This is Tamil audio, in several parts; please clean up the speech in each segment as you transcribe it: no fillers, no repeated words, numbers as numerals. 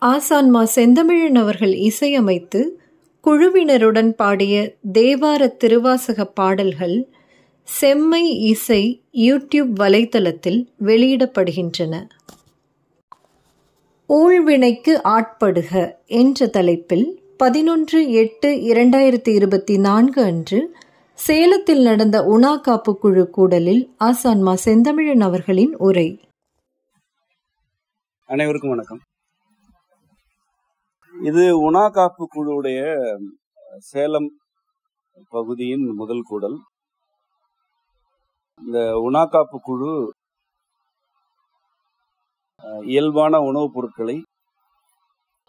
ஆசான் மா. செந்தமிழன் அவர்கள் இசையமைத்து குழுவினருடன் பாடிய தேவார திருவாசக பாடல்கள் செம்மை இசை யூடியூப் வலைத்தளத்தில் வெளியிடப்படுகின்றன. ஊழ்வினைக்கு ஆட்படுக என்ற தலைப்பில் 11/8/2024 அன்று சேலத்தில் நடந்த உணா காப்பு குழு கூடலில் ஆசான் மா. செந்தமிழன் அவர்களின் உரை. அனைவருக்கும் வணக்கம். இது உணா காப்பு குழுவுடைய சேலம் பகுதியின் முதல் கூடல். இந்த உணா காப்பு குழு இயல்பான உணவுப் பொருட்களை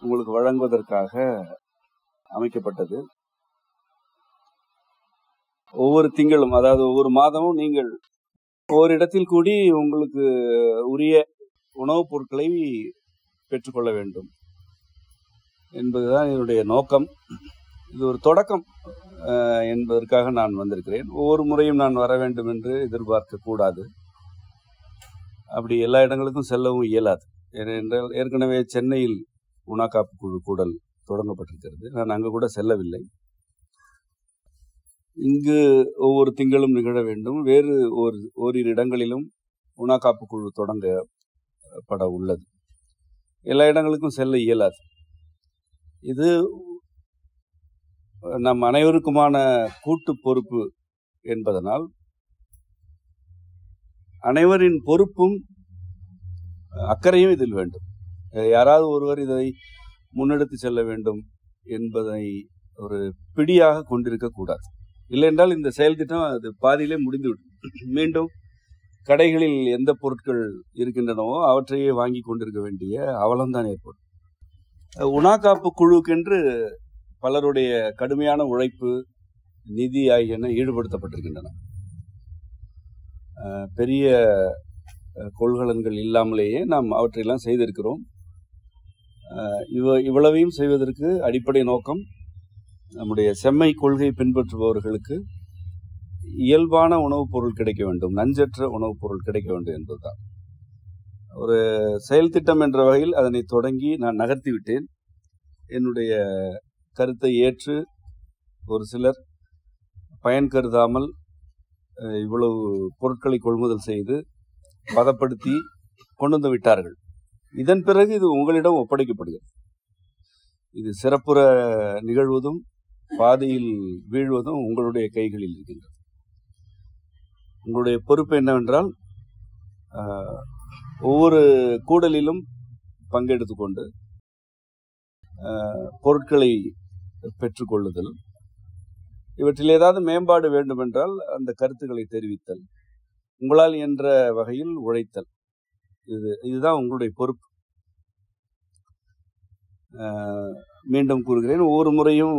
உங்களுக்கு வழங்குவதற்காக அமைக்கப்பட்டது. ஒவ்வொரு திங்களும், அதாவது ஒவ்வொரு மாதமும் நீங்கள் ஓரிடத்தில் கூடி உங்களுக்கு உரிய உணவுப் பொருட்களை பெற்றுக்கொள்ள வேண்டும் என்பதுதான் என்னுடைய நோக்கம். இது ஒரு தொடக்கம் என்பதற்காக நான் வந்திருக்கிறேன். ஒவ்வொரு முறையும் நான் வர வேண்டும் என்று எதிர்பார்க்க கூடாது. அப்படி எல்லா இடங்களுக்கும் செல்லவும் இயலாது. ஏனென்றால் ஏற்கனவே சென்னையில் உணா காப்பு குழு கூடல் தொடங்கப்பட்டிருக்கிறது. நான் அங்கு கூட செல்லவில்லை. இங்கு ஒவ்வொரு திங்களும் நிகழ வேண்டும். வேறு ஓரிரு இடங்களிலும் உணா காப்பு குழு தொடங்கப்பட உள்ளது. எல்லா இடங்களுக்கும் செல்ல இயலாது. இது நம் அனைவருக்குமான கூட்டு பொறுப்பு என்பதனால் அனைவரின் பொறுப்பும் அக்கறையும் இதில் வேண்டும். யாராவது ஒருவர் இதை முன்னெடுத்து செல்ல வேண்டும் என்பதை ஒரு பிடியாக கொண்டிருக்க கூடாது. இல்லை என்றால் இந்த செயல் திட்டம் அது பாதியிலே முடிந்துவிடும். மீண்டும் கடைகளில் எந்த பொருட்கள் இருக்கின்றனவோ அவற்றையே வாங்கி கொண்டிருக்க வேண்டிய அவலம்தான் ஏற்படும். உணா காப்பு குழுக்கென்று பலருடைய கடுமையான உழைப்பு, நிதி ஆகியன ஈடுபடுத்தப்பட்டிருக்கின்றன. பெரிய கொள்கலன்கள் இல்லாமலேயே நாம் அவற்றையெல்லாம் செய்திருக்கிறோம். இவ்வளவையும் செய்வதற்கு அடிப்படை நோக்கம் நம்முடைய செம்மை கொள்கை பின்பற்றுபவர்களுக்கு இயல்பான உணவுப் பொருள் கிடைக்க வேண்டும், நஞ்சற்ற உணவுப் பொருள் கிடைக்க வேண்டும் என்பதுதான். ஒரு செயல் திட்டம் என்ற வகையில் அதனை தொடங்கி நான் நகர்த்தி விட்டேன். என்னுடைய கருத்தை ஏற்று ஒரு சிலர் பயன் கருதாமல் இவ்வளவு பொருட்களை கொள்முதல் செய்து பதப்படுத்தி கொண்டு வந்து விட்டார்கள். இதன் பிறகு இது உங்களிடம் ஒப்படைக்கப்படுகிறது. இது சிறப்புற நிகழ்வதும் பாதையில் வீழ்வதும் உங்களுடைய கைகளில் இருக்கின்றது. உங்களுடைய பொறுப்பு என்னவென்றால் ஒவ்வொரு கூடலிலும் பங்கெடுத்துக் கொண்டு பொருட்களை பெற்றுக்கொள்ளுதல், இவற்றில் ஏதாவது மேம்பாடு வேண்டுமென்றால் அந்த கருத்துக்களை தெரிவித்தல், உங்களால் என்ற வகையில் உழைத்தல், இதுதான் உங்களுடைய பொறுப்பு. மீண்டும் கூறுகிறேன், ஒவ்வொரு முறையும்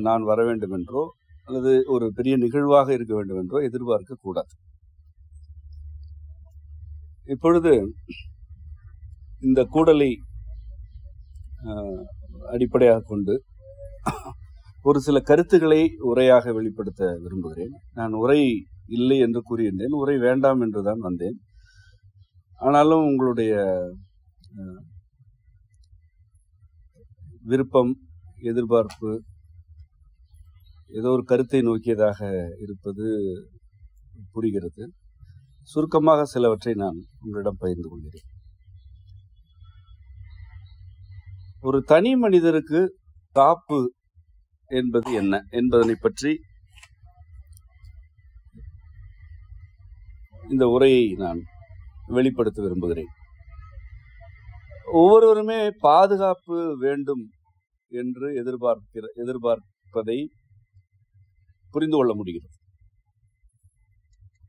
நான் வர வேண்டும் என்றோ அல்லது ஒரு பெரிய நிகழ்வாக இருக்க வேண்டும் என்றோ எதிர்பார்க்க கூடாது. இப்பொழுது இந்த கூடலை அடிப்படையாக கொண்டு ஒரு சில கருத்துக்களை உரையாக வெளிப்படுத்த விரும்புகிறேன். நான் உரை இல்லை என்று கூறியிருந்தேன், உரை வேண்டாம் என்றுதான் வந்தேன். ஆனாலும் உங்களுடைய விருப்பம், எதிர்பார்ப்பு ஏதோ ஒரு கருத்தை நோக்கியதாக இருப்பது புரிகிறது. சுருக்கமாக சிலவற்றை நான் உங்களிடம் பகிர்ந்து கொள்கிறேன். ஒரு தனி மனிதருக்கு காப்பு என்பது என்ன என்பதனை பற்றி இந்த உரையை நான் வெளிப்படுத்த விரும்புகிறேன். ஒவ்வொருவருமே பாதுகாப்பு வேண்டும் என்று எதிர்பார்ப்பதை புரிந்து கொள்ள முடிகிறது.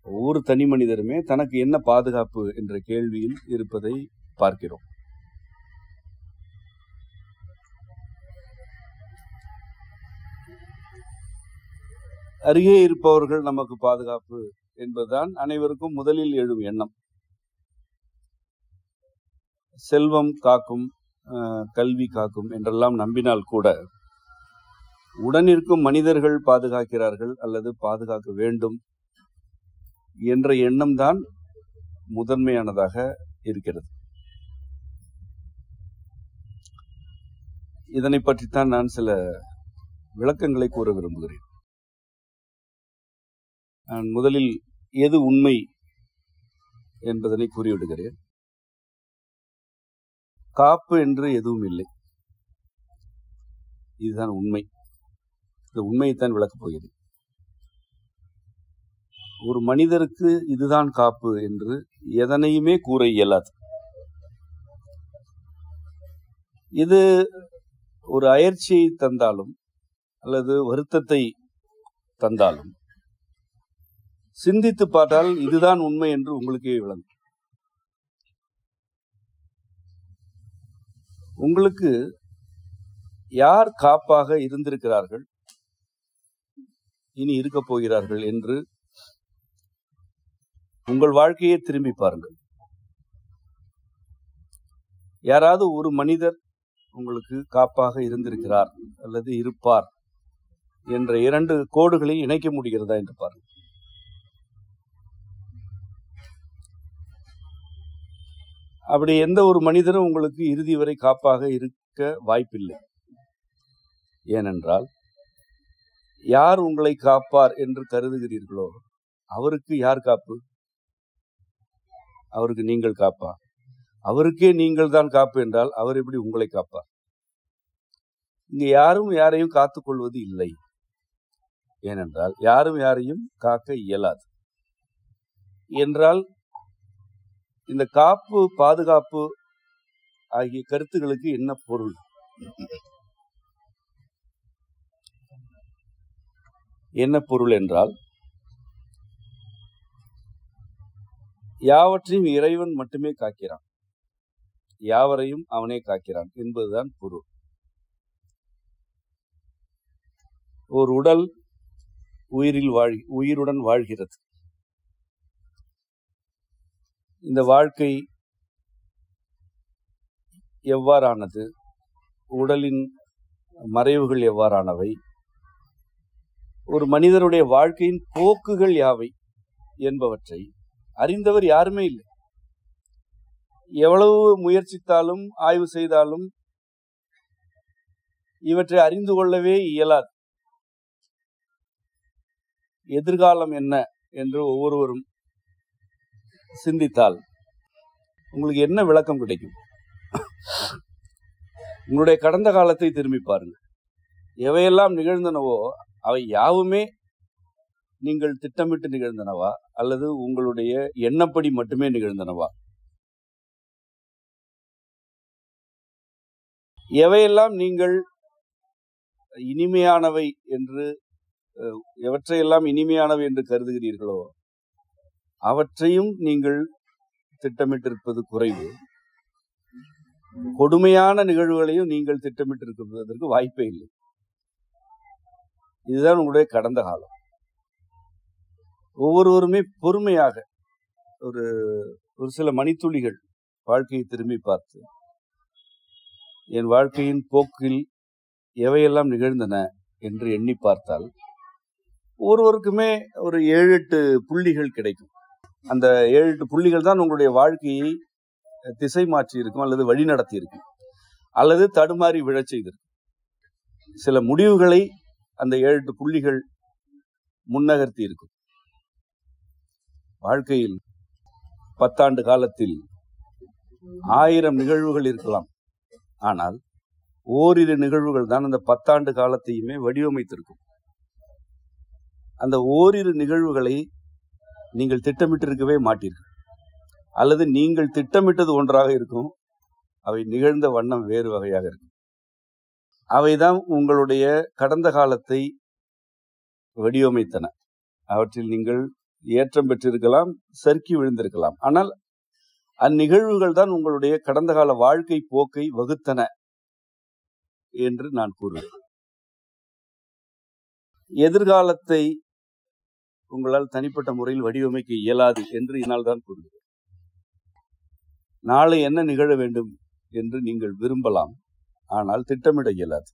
ஒவ்வொரு தனி மனிதருமே தனக்கு என்ன பாதுகாப்பு என்ற கேள்வியில் இருப்பதை பார்க்கிறோம். அருகே இருப்பவர்கள் நமக்கு பாதுகாப்பு என்பதுதான் அனைவருக்கும் முதலில் எழும் எண்ணம். செல்வம் காக்கும், கல்வி காக்கும் என்றெல்லாம் நம்பினால் கூட உடனிருக்கும் மனிதர்கள் பாதுகாக்கிறார்கள் அல்லது பாதுகாக்க வேண்டும் என்ற எண்ணம் தான் முதன்மையானதாக இருக்கிறது. இதனை பற்றித்தான் நான் சில விளக்கங்களை கூற விரும்புகிறேன். நான் முதலில் எது உண்மை என்பதனை கூறிவிடுகிறேன். காப்பு என்று எதுவும் இல்லை. இதுதான் உண்மை. இந்த உண்மையைத்தான் விளக்கப் போகிறது. ஒரு மனிதருக்கு இதுதான் காப்பு என்று எதனையுமே கூற இயலாது. இது ஒரு அயற்சியை தந்தாலும் அல்லது வருத்தத்தை தந்தாலும் சிந்தித்து பார்த்தால் இதுதான் உண்மை என்று உங்களுக்கே விளங்கும். உங்களுக்கு யார் காப்பாக இருந்திருக்கிறார்கள், இனி இருக்கப் போகிறார்கள் என்று உங்கள் வாழ்க்கையை திரும்பி பாருங்கள். யாராவது ஒரு மனிதர் உங்களுக்கு காப்பாக இருந்திருக்கிறார் அல்லது இருப்பார் என்ற 2 கோடுகளை இணைக்க முடிகிறதா என்று பாருங்கள். அப்படி எந்த ஒரு மனிதரும் உங்களுக்கு இறுதி வரை காப்பாக இருக்க வாய்ப்பில்லை. ஏனென்றால் யார் உங்களை காப்பார் என்று கருதுகிறீர்களோ அவருக்கு யார் காப்பு? அவருக்கு நீங்கள் காப்பா? அவருக்கே நீங்கள் தான் காப்பு என்றால் அவர் எப்படி உங்களை காப்பார்? இங்க யாரும் யாரையும் காத்துக் கொள்வது இல்லை. ஏனென்றால் யாரும் யாரையும் காக்க இயலாது. என்றால் இந்த காப்பு, பாதுகாப்பு ஆகிய கருத்துகளுக்கு என்ன பொருள்? என்ன பொருள் என்றால், யாவற்றையும் இறைவன் மட்டுமே காக்கிறான், யாவரையும் அவனே காக்கிறான் என்பதுதான் பொருள். ஒரு உடல் உயிருடன் வாழ்கிறது. இந்த வாழ்க்கை எவ்வாறானது, உடலின் மறைவுகள் எவ்வாறானவை, ஒரு மனிதருடைய வாழ்க்கையின் போக்குகள் யாவை என்பவற்றை அறிந்தவர் யாருமே இல்லை. எவ்வளவு முயற்சித்தாலும் ஆய்வு செய்தாலும் இவற்றை அறிந்து கொள்ளவே இயலாது. எதிர்காலம் என்ன என்று ஒவ்வொருவரும் சிந்தித்தால் உங்களுக்கு என்ன விளக்கம் கிடைக்கும்? உங்களுடைய கடந்த காலத்தை திரும்பி பாருங்கள். எவையெல்லாம் நிகழ்ந்தனவோ அவை யாவுமே நீங்கள் திட்டமிட்டு நிகழ்ந்தனவா அல்லது உங்களுடைய எண்ணப்படி மட்டுமே நிகழ்ந்தனவா? எவையெல்லாம் நீங்கள் இனிமையானவை என்று எவற்றையெல்லாம் இனிமையானவை என்று கருதுகிறீர்களோ அவற்றையும் நீங்கள் திட்டமிட்டிருப்பது குறைவு. கொடுமையான நிகழ்வுகளையும் நீங்கள் திட்டமிட்டிருப்பதற்கு வாய்ப்பே இல்லை. இதுதான் உங்களுடைய கடந்த காலம். ஒவ்வொருவருமே பொறுமையாக ஒரு சில மணித்துளிகள் வாழ்க்கையை திரும்பி பார்த்து, என் வாழ்க்கையின் போக்கில் எவையெல்லாம் நிகழ்ந்தன என்று எண்ணி பார்த்தால் ஒவ்வொருவருக்குமே ஒரு 7-8 புள்ளிகள் கிடைக்கும். அந்த 7-8 புள்ளிகள் தான் உங்களுடைய வாழ்க்கையை திசை மாற்றி இருக்கும், அல்லது வழி நடத்தி இருக்கும், அல்லது தடுமாறி விழச் செய்திருக்கும். சில முடிவுகளை அந்த 7-8 புள்ளிகள் முன்னகர்த்தி இருக்கும். வாழ்க்கையில் 10 ஆண்டு காலத்தில் 1000 நிகழ்வுகள் இருக்கலாம். ஆனால் ஓரிரு நிகழ்வுகள் தான் அந்த 10 ஆண்டு காலத்தையுமே வடிவமைத்திருக்கும். அந்த ஓரிரு நிகழ்வுகளை நீங்கள் திட்டமிட்டிருக்கவே மாட்டீர்கள், அல்லது நீங்கள் திட்டமிட்டது ஒன்றாக இருக்கும், அவை நிகழ்ந்த வண்ணம் வேறு வகையாக இருக்கும். அவைதான் உங்களுடைய கடந்த காலத்தை வடிவமைத்தன. அவற்றில் நீங்கள் ஏற்றம் பெற்றிருக்கலாம், சறுக்கி விழுந்திருக்கலாம். ஆனால் அந்நிகழ்வுகள் தான் உங்களுடைய கடந்த கால வாழ்க்கை போக்கை வகுத்தன என்று நான் கூறுவேன். எதிர்காலத்தை உங்களால் தனிப்பட்ட முறையில் வடிவமைக்க இயலாது என்று இதனால் தான் கூறுகிறேன். நாளை என்ன நிகழ வேண்டும் என்று நீங்கள் விரும்பலாம், ஆனால் திட்டமிட இயலாது.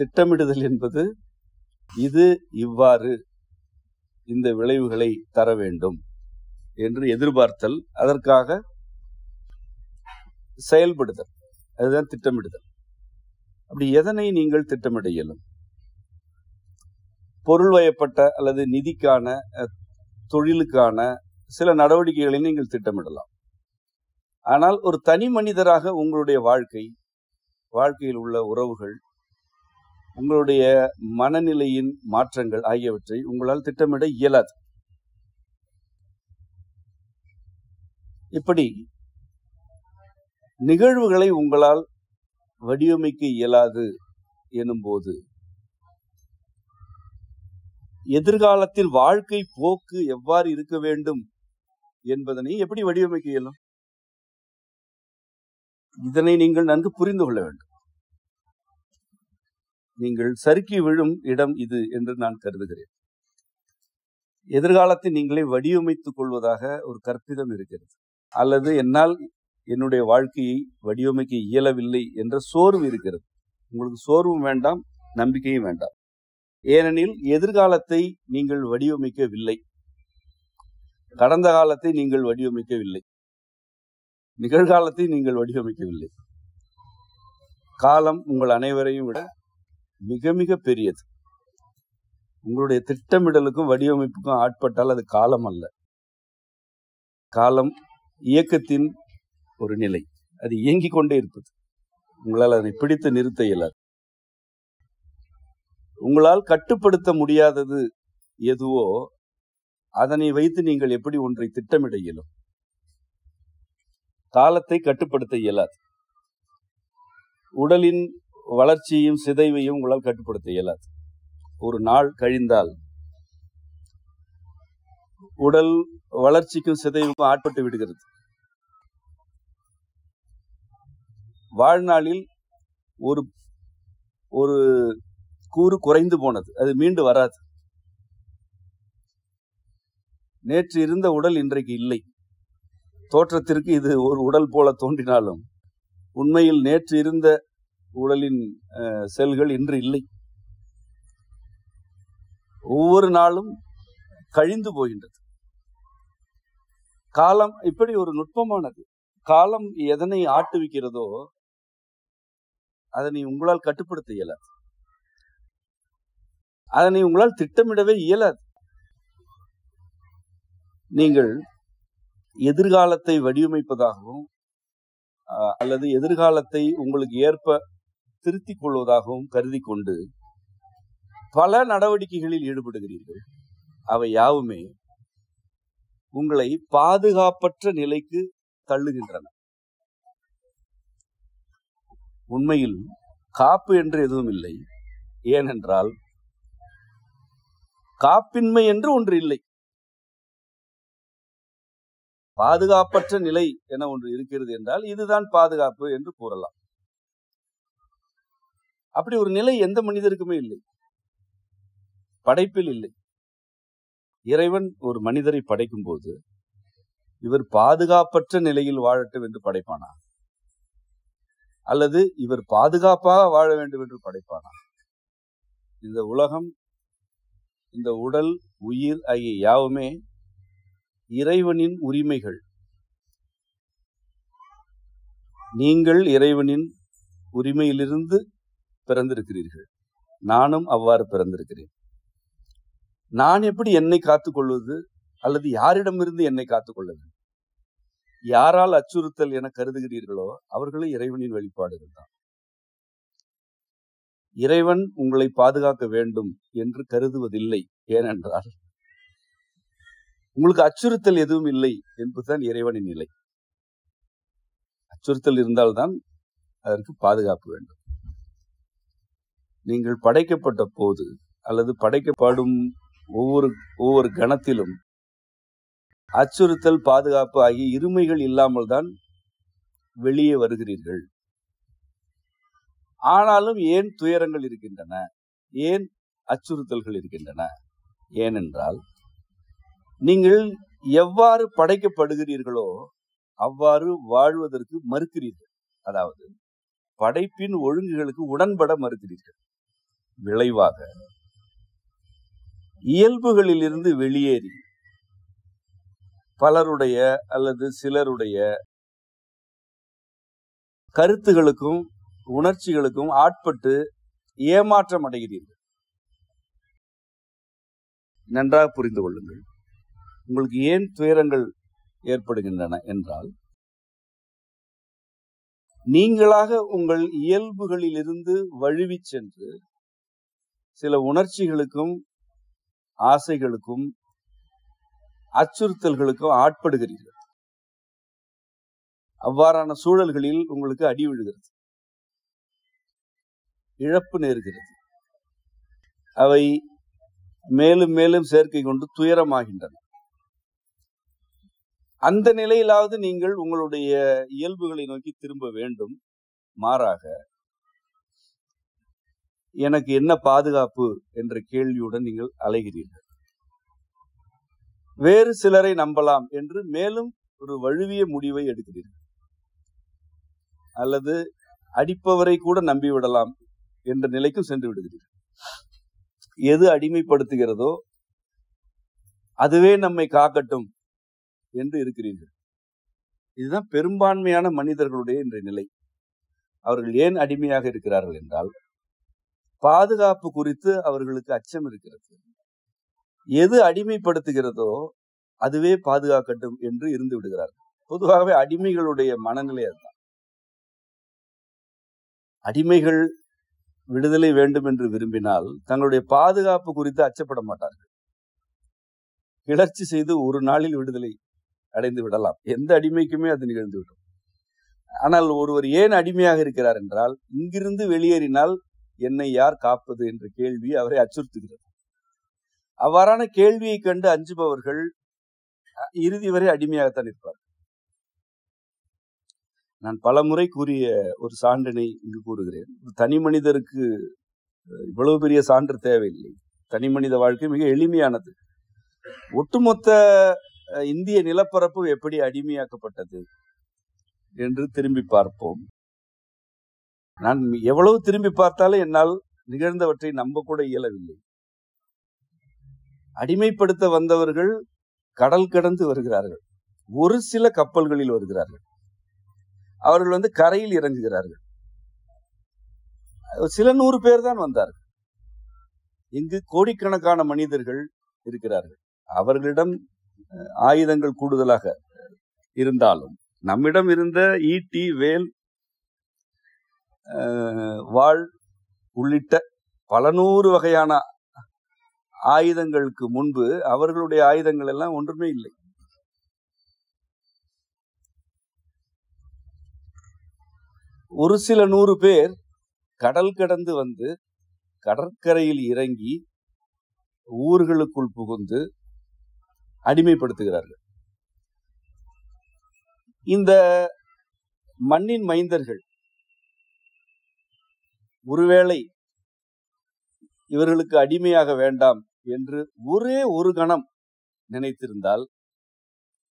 திட்டமிடுதல் என்பது இது இவ்வாறு இந்த விளைவுகளை தர வேண்டும் என்று எதிர்பார்த்தல், அதற்காக செயல்படுதல். அதுதான் திட்டமிடுதல். அப்படி எதனை நீங்கள் திட்டமிட இயலும்? பொருள்வயப்பட்ட அல்லது நிதிக்கான, தொழிலுக்கான சில நடவடிக்கைகளை நீங்கள் திட்டமிடலாம். ஆனால் ஒரு தனி மனிதராக உங்களுடைய வாழ்க்கையில் உள்ள உறவுகள், உங்களுடைய மனநிலையின் மாற்றங்கள் ஆகியவற்றை உங்களால் திட்டமிட இயலாது. இப்படி நிகழ்வுகளை உங்களால் வடிவமைக்க இயலாது எனும்போது எதிர்காலத்தில் வாழ்க்கை போக்கு எவ்வாறு இருக்க வேண்டும் என்பதனை எப்படி வடிவமைக்க இயலும்? இதனை நீங்கள் நன்கு புரிந்து கொள்ள வேண்டும். நீங்கள் சறுக்கி விழும் இடம் இது என்று நான் கருதுகிறேன். எதிர்காலத்தை நீங்களே வடிவமைத்துக் கொள்வதாக ஒரு கற்பிதம் இருக்கிறது. அல்லது என்னால் என்னுடைய வாழ்க்கையை வடிவமைக்க இயலவில்லை என்ற சோர்வு இருக்கிறது. உங்களுக்கு சோர்வும் வேண்டாம், நம்பிக்கையும் வேண்டாம். ஏனெனில் எதிர்காலத்தை நீங்கள் வடிவமைக்கவில்லை, கடந்த காலத்தை நீங்கள் வடிவமைக்கவில்லை, நிகழ்காலத்தை நீங்கள் வடிவமைக்கவில்லை. காலம் உங்கள் அனைவரையும் விட மிக மிக பெரியது. உங்களுடைய திட்டமிடலுக்கும் வடிவமைப்புக்கும் ஆட்பட்டால் அது காலம் அல்ல. காலம் இயக்கத்தின் ஒரு நிலை, அது இயங்கிக் கொண்டே இருப்பது. உங்களால் அதனை பிடித்து நிறுத்த இயலாது. உங்களால் கட்டுப்படுத்த முடியாதது எதுவோ அதனை வைத்து நீங்கள் எப்படி ஒன்றை திட்டமிட இயலும்? காலத்தை கட்டுப்படுத்த இயலாது. உடலின் வளர்ச்சியும் சிதைவையும் உங்களால் கட்டுப்படுத்த இயலாது. ஒரு நாள் கழிந்தால் உடல் வளர்ச்சிக்கும் சிதைவுக்கும் ஆட்பட்டு விடுகிறது. வாழ்நாளில் ஒரு ஒரு கூறு குறைந்து போனது, அது மீண்டு வராது. நேற்று இருந்த உடல் இன்றைக்கு இல்லை. தோற்றத்திற்கு இது ஒரு உடல் போல தோன்றினாலும் உண்மையில் நேற்று இருந்த உடலின் செல்கள் இன்று இல்லை. ஒவ்வொரு நாளும் கழிந்து போகின்றது. காலம் இப்படி ஒரு நுட்பமானது. காலம் எதனை ஆட்டுவிக்கிறதோ அதனை உங்களால் கட்டுப்படுத்த இயலாது. அதனை உங்களால் திட்டமிடவே இயலாது. நீங்கள் எதிர்காலத்தை வடிவமைப்பதாகவும் அல்லது எதிர்காலத்தை உங்களுக்கு ஏற்ப திருத்திக் கொள்வதாகவும் கருதி கொண்டு பல நடவடிக்கைகளில் ஈடுபடுகிறீர்கள். அவை யாவுமே உங்களை பாதுகாப்பற்ற நிலைக்கு தள்ளுகின்றன. உண்மையில் காப்பு என்று எதுவும் இல்லை. ஏனென்றால் காப்பின்மை என்று ஒன்று இல்லை. பாதுகாப்பற்ற நிலை என ஒன்று இருக்கிறது என்றால் இதுதான் பாதுகாப்பு என்று கூறலாம். அப்படி ஒரு நிலை எந்த மனிதருக்குமே இல்லை, படைப்பில் இல்லை. இறைவன் ஒரு மனிதரை படைக்கும் போது இவர் பாதுகாப்பற்ற நிலையில் வாழட்டும் என்று படைப்பானா, அல்லது இவர் பாதுகாப்பாக வாழ வேண்டும் என்று படைப்பானா? இந்த உலகம், இந்த உடல், உயிர் ஆகிய யாவுமே இறைவனின் உரிமைகள். நீங்கள் இறைவனின் உரிமையிலிருந்து பிறந்திருக்கிறீர்கள். நானும் அவ்வாறு பிறந்திருக்கிறேன். நான் எப்படி என்னை காத்துக்கொள்வது, அல்லது யாரிடமிருந்து என்னை காத்துக்கொள்ள வேண்டும்? யாரால் அச்சுறுத்தல் என கருதுகிறீர்களோ அவர்களும் இறைவனின் வெளிப்பாடுகள் தான். இறைவன் உங்களை பாதுகாக்க வேண்டும் என்று கருதுவதில்லை. ஏனென்றால் உங்களுக்கு அச்சுறுத்தல் எதுவும் இல்லை என்பதுதான் இறைவனின் நிலை. அச்சுறுத்தல் இருந்தால்தான் அதற்கு பாதுகாப்பு வேண்டும். நீங்கள் படைக்கப்பட்ட போது அல்லது படைக்கப்படும் ஒவ்வொரு கணத்திலும் அச்சுறுத்தல், பாதுகாப்பு ஆகிய இருமைகள் இல்லாமல் தான் வெளியே வருகிறீர்கள். ஆனாலும் ஏன் துயரங்கள் இருக்கின்றன, ஏன் அச்சுறுத்தல்கள் இருக்கின்றன? ஏனென்றால் நீங்கள் எவ்வாறு படைக்கப்படுகிறீர்களோ அவ்வாறு வாழ்வதற்கு மறுக்கிறீர்கள். அதாவது படைப்பின் ஒழுங்குகளுக்கு உடன்பட மறுக்கிறீர்கள். விளைவாக இயல்புகளிலிருந்து வெளியேறி பலருடைய அல்லது சிலருடைய கருத்துகளுக்கும் உணர்ச்சிகளுக்கும் ஆட்பட்டு ஏமாற்றம் அடைகிறீர்கள். நன்றாக புரிந்து கொள்ளுங்கள். உங்களுக்கு ஏன் துயரங்கள் ஏற்படுகின்றன என்றால், நீங்களாக உங்கள் இயல்புகளிலிருந்து வழுவி சென்று சில உணர்ச்சிகளுக்கும் ஆசைகளுக்கும் அச்சுறுத்தல்களுக்கும் ஆட்படுகிறீர்கள். அவ்வாறான சூழல்களில் உங்களுக்கு அடி விழுகிறது, இழப்பு நேர்கிறது. அவை மேலும் மேலும் சேர்க்கை கொண்டு துயரமாகின்றன. அந்த நிலையிலாவது நீங்கள் உங்களுடைய இயல்புகளை நோக்கி திரும்ப வேண்டும். மாறாக எனக்கு என்ன பாதுகாப்பு என்ற கேள்வியுடன் நீங்கள் அலைகிறீர்கள். வேறு சிலரை நம்பலாம் என்று மேலும் ஒரு வழுவிய முடிவை எடுக்கிறீர்கள். அல்லது அடிப்பவரை கூட நம்பிவிடலாம் என்ற நிலைக்கும் சென்று விடுகிறீர்கள். எது அடிமைப்படுத்துகிறதோ அதுவே நம்மை காக்கட்டும் என்று இருக்கிறீர்கள். இதுதான் பெரும்பான்மையான மனிதர்களுடைய இன்றைய நிலை. அவர்கள் ஏன் அடிமையாக இருக்கிறார்கள் என்றால், பாதுகாப்பு குறித்து அவர்களுக்கு அச்சம் இருக்கிறது. எது அடிமைப்படுத்துகிறதோ அதுவே பாதுகாக்கட்டும் என்று இருந்து விடுகிறார்கள். பொதுவாகவே அடிமைகளுடைய மனநிலை அதுதான். அடிமைகள் விடுதலை வேண்டும் என்று விரும்பினால் தங்களுடைய பாதுகாப்பு குறித்து அச்சப்பட மாட்டார்கள். கிளர்ச்சி செய்து ஒரு நாளில் விடுதலை அடைந்து விடலாம். எந்த அடிமைக்குமே அது நிகழ்ந்துவிடும். ஆனால் ஒருவர் ஏன் அடிமையாக இருக்கிறார் என்றால், இங்கிருந்து வெளியேறினால் என்னை யார் காப்பது என்ற கேள்வி அவரை அச்சுறுத்துகிறது. அவ்வாறான கேள்வியை கண்டு அஞ்சுபவர்கள் இறுதி வரை அடிமையாகத்தான் இருப்பார். நான் பல முறை கூறிய ஒரு சான்றினை இங்கு கூறுகிறேன். தனி மனிதருக்கு இவ்வளவு பெரிய சான்று தேவையில்லை. தனி மனித வாழ்க்கை மிக எளிமையானது. ஒட்டுமொத்த இந்திய நிலப்பரப்பு எப்படி அடிமையாக்கப்பட்டது என்று திரும்பி பார்ப்போம். நான் எவ்வளவு திரும்பி பார்த்தாலும் என்னால் நிகழ்ந்தவற்றை நம்ப கூட இயலவில்லை. அடிமைப்படுத்த வந்தவர்கள் கடல் கடந்து வருகிறார்கள். ஒரு சில கப்பல்களில் வருகிறார்கள். அவர்கள் கரையில் இறங்குகிறார்கள். சில 100 பேர் தான் வந்தார்கள். இங்கு கோடிக்கணக்கான மனிதர்கள் இருக்கிறார்கள். அவர்களிடம் ஆயுதங்கள் கூடுதலாக இருந்தாலும் நம்மிடம் இருந்த ஈட்டி, வேல், வாள் உள்ளிட்ட பல 100 வகையான ஆயுதங்களுக்கு முன்பு அவர்களுடைய ஆயுதங்கள் எல்லாம் ஒன்றுமே இல்லை. ஒரு சில 100 பேர் கடல் கடந்து வந்து கடற்கரையில் இறங்கி ஊர்களுக்குள் புகுந்து அடிமைப்படுத்துகிறார்கள். இந்த மண்ணின் மைந்தர்கள் ஒருவேளை இவர்களுக்கு அடிமையாக வேண்டாம் என்று ஒரே ஒரு கணம் நினைத்திருந்தால்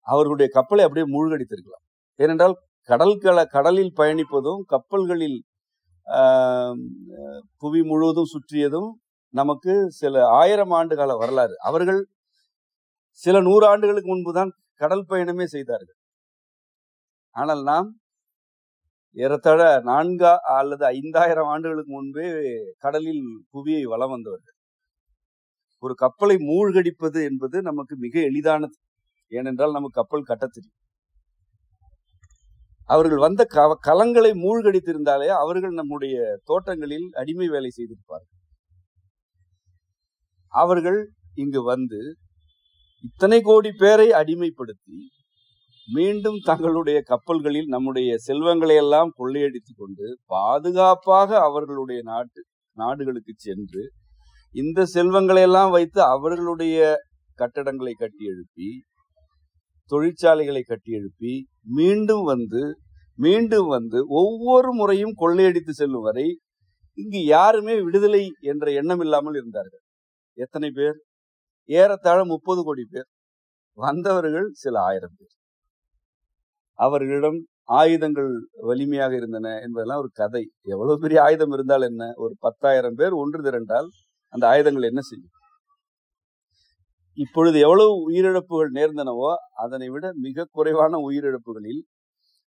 அவர்களுடைய கப்பலை அப்படியே மூழ்கடித்திருக்கலாம். ஏனென்றால் கடலில் பயணிப்பதும் கப்பல்களில் புவி முழுவதும் சுற்றியதும் நமக்கு சில 1000 ஆண்டு கால வரலாறு. அவர்கள் சில 100 ஆண்டுகளுக்கு முன்புதான் கடல் பயணமே செய்தார்கள். ஆனால் நாம் ஏறத்தாழ 4 அல்லது 5000 ஆண்டுகளுக்கு முன்பே கடலில் புவியை வலம் வந்தவர்கள். ஒரு கப்பலை மூழ்கடிப்பது என்பது நமக்கு மிக எளிதானது. ஏனென்றால் நமக்கு கப்பல் கட்ட தெரியும். அவர்கள் வந்த கலங்களை மூழ்கடித்திருந்தாலே அவர்கள் நம்முடைய தோட்டங்களில் அடிமை வேலை செய்திருப்பார்கள். அவர்கள் இங்கு வந்து இத்தனை கோடி பேரை அடிமைப்படுத்தி மீண்டும் தங்களுடைய கப்பல்களில் நம்முடைய செல்வங்களை எல்லாம் கொள்ளையடித்துக் கொண்டு பாதுகாப்பாக அவர்களுடைய நாடுகளுக்கு சென்று இந்த செல்வங்களை எல்லாம் வைத்து அவர்களுடைய கட்டடங்களை கட்டி எழுப்பி, தொழிற்சாலைகளை கட்டி எழுப்பி மீண்டும் வந்து ஒவ்வொரு முறையும் கொள்ளையடித்து செல்லும் வரை இங்கு யாருமே விடுதலை என்ற எண்ணம் இல்லாமல் இருந்தார்கள். எத்தனை பேர்? ஏறத்தாழ 30 கோடி பேர். வந்தவர்கள் சில 1000 பேர். அவர்களிடம் ஆயுதங்கள் வலிமையாக இருந்தன என்பதெல்லாம் ஒரு கதை. எவ்வளவு பெரிய ஆயுதம் இருந்தால் என்ன? ஒரு 10,000 பேர் ஒன்று திரண்டால் அந்த ஆயுதங்கள் என்ன செய்யும்? இப்பொழுது எவ்வளவு உயிரிழப்புகள் நேர்ந்தனவோ அதனை விட மிக குறைவான உயிரிழப்புகளில்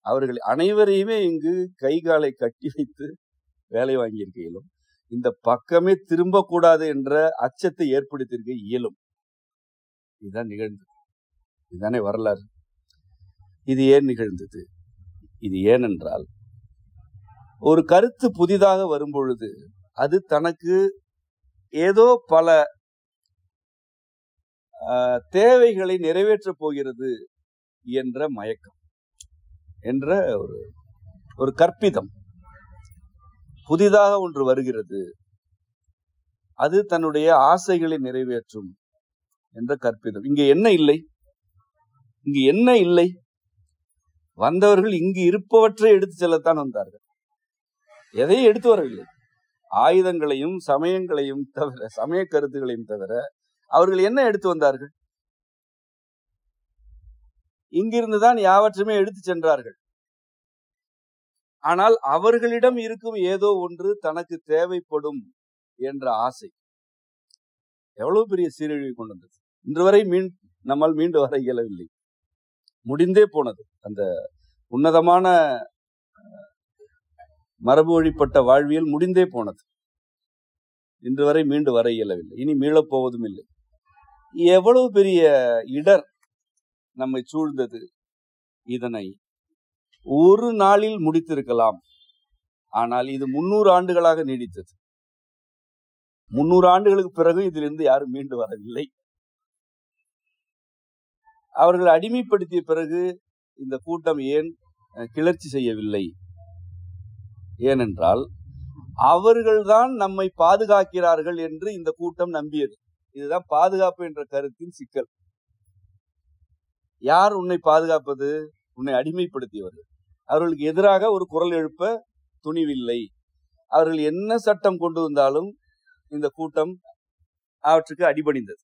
அவர்கள் அனைவரையுமே இங்கு கை காலை கட்டி வைத்து வேலை வாங்கியிருக்க இயலும். இந்த பக்கமே திரும்பக்கூடாது என்ற அச்சத்தை ஏற்படுத்தியிருக்க இயலும். இதுதான் நிகழ்ந்தது. இதுதானே வரலாறு. இது ஏன் நிகழ்ந்தது? இது ஏனென்றால், ஒரு கருத்து புதிதாக வரும்பொழுது அது தனக்கு ஏதோ பல தேவைகளை நிறைவேற்றப் போகிறது என்ற மயக்கம், என்ற ஒரு கற்பிதம். புதிதாக ஒன்று வருகிறது, அது தன்னுடைய ஆசைகளை நிறைவேற்றும் என்ற கற்பிதம். இங்க என்ன இல்லை? இங்கு என்ன இல்லை? வந்தவர்கள் இங்கு இருப்பவற்றை எடுத்து செல்லத்தான் வந்தார்கள். எதையும் எடுத்து வரவில்லை. ஆயுதங்களையும் சமயங்களையும் தவிர, சமய கருத்துகளையும் தவிர அவர்கள் என்ன எடுத்து வந்தார்கள்? இங்கிருந்துதான் யாவற்றுமே எடுத்து சென்றார்கள். ஆனால் அவர்களிடம் இருக்கும் ஏதோ ஒன்று தனக்கு தேவைப்படும் என்ற ஆசை எவ்வளவு பெரிய சீரழிவை கொண்டு வந்தது. இன்று வரை நம்மால் மீண்டு வர இயலவில்லை. முடிந்தே போனது. அந்த உன்னதமான மரபு வழிப்பட்ட வாழ்வியல் முடிந்தே போனது. இன்று வரை மீண்டு வர இயலவில்லை. இனி மீளப் போவதும் இல்லை. எவ்வளவு பெரிய இடர் நம்மை சூழ்ந்தது. இதனை ஒரு நாளில் முடித்திருக்கலாம். ஆனால் இது 300 ஆண்டுகளாக நீடித்தது. 300 ஆண்டுகளுக்கு பிறகு இதிலிருந்து யாரும் மீண்டு வரவில்லை. அவர்கள் அடிமைப்படுத்திய பிறகு இந்த கூட்டம் ஏன் கிளர்ச்சி செய்யவில்லை? ஏனென்றால் அவர்கள்தான் நம்மை பாதுகாக்கிறார்கள் என்று இந்த கூட்டம் நம்பியது. இதுதான் பாதுகாப்பு என்ற கருத்தின் சிக்கல். யார் உன்னை பாதுகாப்பது? உன்னை அடிமைப்படுத்தியவர்கள். அவர்களுக்கு எதிராக ஒரு குரல் எழுப்ப துணிவில்லை. அவர்கள் என்ன சட்டம் கொண்டு வந்தாலும் இந்த கூட்டம் அவற்றுக்கு அடிபணிந்தது.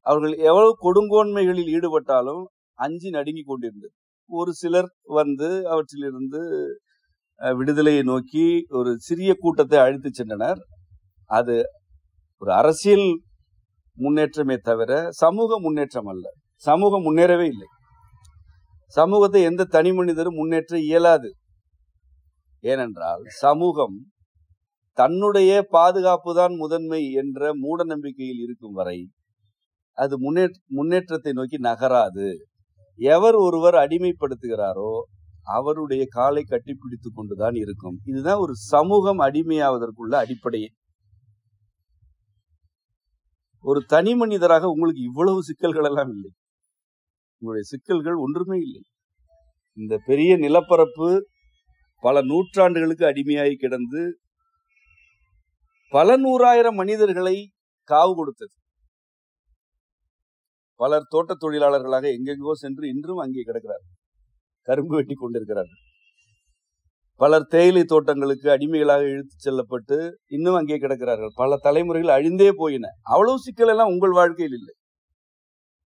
அவர்கள் எவ்வளவு கொடுங்கோன்மைகளில் ஈடுபட்டாலும் அஞ்சி நடுங்கி கொண்டிருந்தது. ஒரு சிலர் வந்து அவற்றிலிருந்து விடுதலையை நோக்கி ஒரு சிறிய கூட்டத்தை அழைத்து சென்றனர். அது ஒரு அரசியல் முன்னேற்றமே தவிர சமூக முன்னேற்றம் அல்ல. சமூகம் முன்னேறவே இல்லை. சமூகத்தை எந்த தனி மனிதரும் முன்னேற்ற இயலாது. ஏனென்றால் சமூகம் தன்னுடைய பாதுகாப்பு தான் முதன்மை என்ற மூட நம்பிக்கையில் இருக்கும் வரை அது முன்னேற்றத்தை நோக்கி நகராது. எவர் ஒருவர் அடிமைப்படுத்துகிறாரோ அவருடைய காலை கட்டிப்பிடித்து கொண்டுதான் இருக்கும். இதுதான் ஒரு சமூகம் அடிமையாவதற்குள்ள அடிப்படையே. ஒரு தனி மனிதராக உங்களுக்கு இவ்வளவு சிக்கல்கள் எல்லாம் இல்லை. உங்களுடைய சிக்கல்கள் ஒன்றுமே இல்லை. இந்த பெரிய நிலப்பரப்பு பல நூற்றாண்டுகளுக்கு அடிமையாகி கிடந்து பல 100,000 மனிதர்களை காவு கொடுத்தது. பலர் தோட்ட தொழிலாளர்களாக எங்கெங்கோ சென்று இன்றும் அங்கே கிடக்கிறார்கள், கரும்பு வெட்டி கொண்டிருக்கிறார்கள். பலர் தேயிலை தோட்டங்களுக்கு அடிமைகளாக இழுத்து செல்லப்பட்டு இன்னும் அங்கே கிடக்கிறார்கள். பல தலைமுறைகள் அழிந்தே போயின. அவ்வளவு சிக்கல் எல்லாம் உங்கள் வாழ்க்கையில் இல்லை.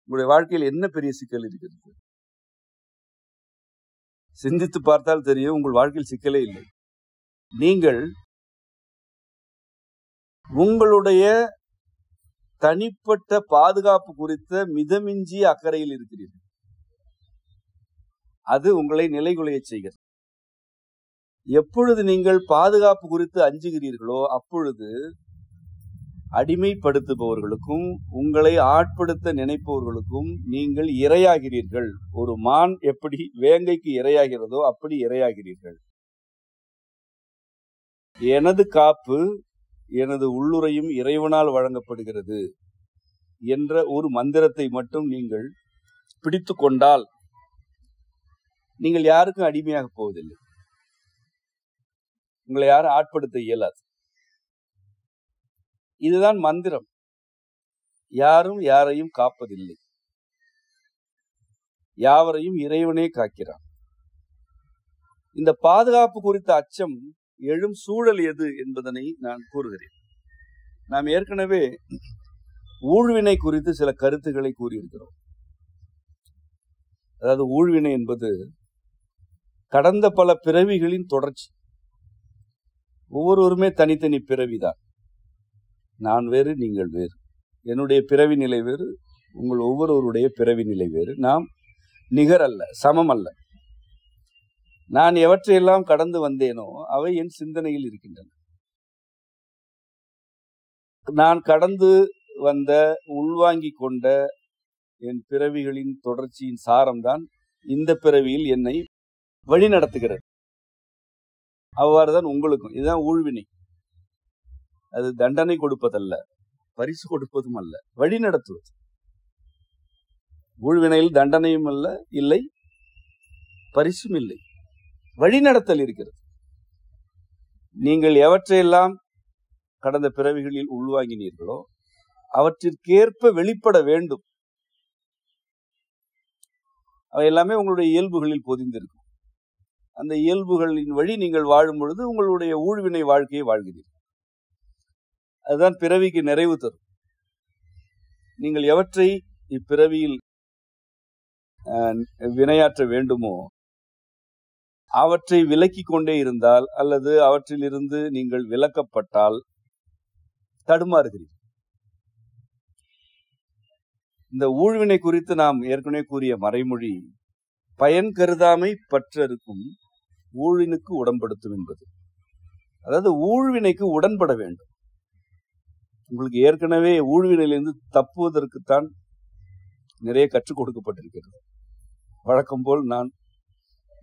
உங்களுடைய வாழ்க்கையில் என்ன பெரிய சிக்கல் இருக்கிறது? சிந்தித்து பார்த்தால் தெரியும், உங்கள் வாழ்க்கையில் சிக்கலே இல்லை. நீங்கள் உங்களுடைய தனிப்பட்ட பாதுகாப்பு குறித்த மிதமிஞ்சிய அக்கறையில் இருக்கிறீர்கள். அது உங்களை நிலைகுலைய செய்கிறது. எப்பொழுது நீங்கள் பாதுகாப்பு குறித்து அஞ்சுகிறீர்களோ அப்பொழுது அடிமைப்படுத்துபவர்களுக்கும் உங்களை ஆட்படுத்த நினைப்பவர்களுக்கும் நீங்கள் இரையாகிறீர்கள். ஒரு மான் எப்படி வேங்கைக்கு இரையாகிறதோ அப்படி இரையாகிறீர்கள். எனது காப்பு எனது உள்ளுரையும் இறைவனால் வழங்கப்படுகிறது என்ற ஒரு மந்திரத்தை மட்டும் நீங்கள் பிடித்து கொண்டால் நீங்கள் யாருக்கும் அடிமையாக போவதில்லை. உங்களை யாரும் ஆட்படுத்த இயலாது. இதுதான் மந்திரம். யாரும் யாரையும் காப்பதில்லை. யாவரையும் இறைவனே காக்கிறான். இந்த பாதுகாப்பு குறித்த அச்சம் எழும் சூழல் எது என்பதனை நான் கூறுகிறேன். நாம் ஏற்கனவே ஊழ்வினை குறித்து சில கருத்துக்களை கூறியிருக்கிறோம். அதாவது ஊழ்வினை என்பது கடந்த பல பிறவிகளின் தொடர்ச்சி. ஒவ்வொருவருமே தனித்தனி பிறவிதான். நான் வேறு, நீங்கள் வேறு. என்னுடைய பிறவி நிலை வேறு, உங்கள் ஒவ்வொருவருடைய பிறவி நிலை வேறு. நாம் நிகர் அல்ல, சமம் அல்ல. நான் எவற்றையெல்லாம் கடந்து வந்தேனோ அவை என் சிந்தனையில் இருக்கின்றன. நான் கடந்து வந்த, உள்வாங்கிக் கொண்ட என் பிறவிகளின் தொடர்ச்சியின் சாரம்தான் இந்த பிறவியில் என்னை வழி நடத்துகிறது. அவ்வாறுதான் உங்களுக்கும். இதுதான் ஊழ்வினை. அது தண்டனை கொடுப்பதல்ல, பரிசு கொடுப்பதும் அல்ல, வழி நடத்துவது. ஊழ்வினையில் தண்டனையும் அல்ல, இல்லை பரிசும் இல்லை, வழி நடத்தல் இருக்கிறது. நீங்கள் எவற்றையெல்லாம் கடந்த பிறவிகளில் உள்வாங்கினீர்களோ அவற்றிற்கேற்ப வெளிப்பட வேண்டும். அவை எல்லாமே உங்களுடைய இயல்புகளில் பொதிந்திருக்கும். அந்த இயல்புகளின் வழி நீங்கள் வாழும் பொழுது உங்களுடைய ஊழ்வினை வாழ்க்கையை வாழ்கிறீர்கள். அதுதான் பிறவிக்கு நிறைவு தரும். நீங்கள் எவற்றை இப்பிறவியில் வினையாற்ற வேண்டுமோ அவற்றை விலக்கிக் கொண்டே இருந்தால், அல்லது அவற்றிலிருந்து நீங்கள் விலக்கப்பட்டால் தடுமாறுகிறீர்கள். இந்த ஊழ்வினை குறித்து நாம் ஏற்கனவே கூறிய மறைமொழி பயன் கருதாமை பற்றறுக்கும் ஊழினுக்கு உடன்படுத்தும் என்பது. அதாவது ஊழ்வினைக்கு உடன்பட வேண்டும். உங்களுக்கு ஏற்கனவே ஊழ்வினையிலிருந்து தப்புவதற்குத்தான் நிறைய கற்றுக் கொடுக்கப்பட்டிருக்கிறது. வழக்கம் போல் நான்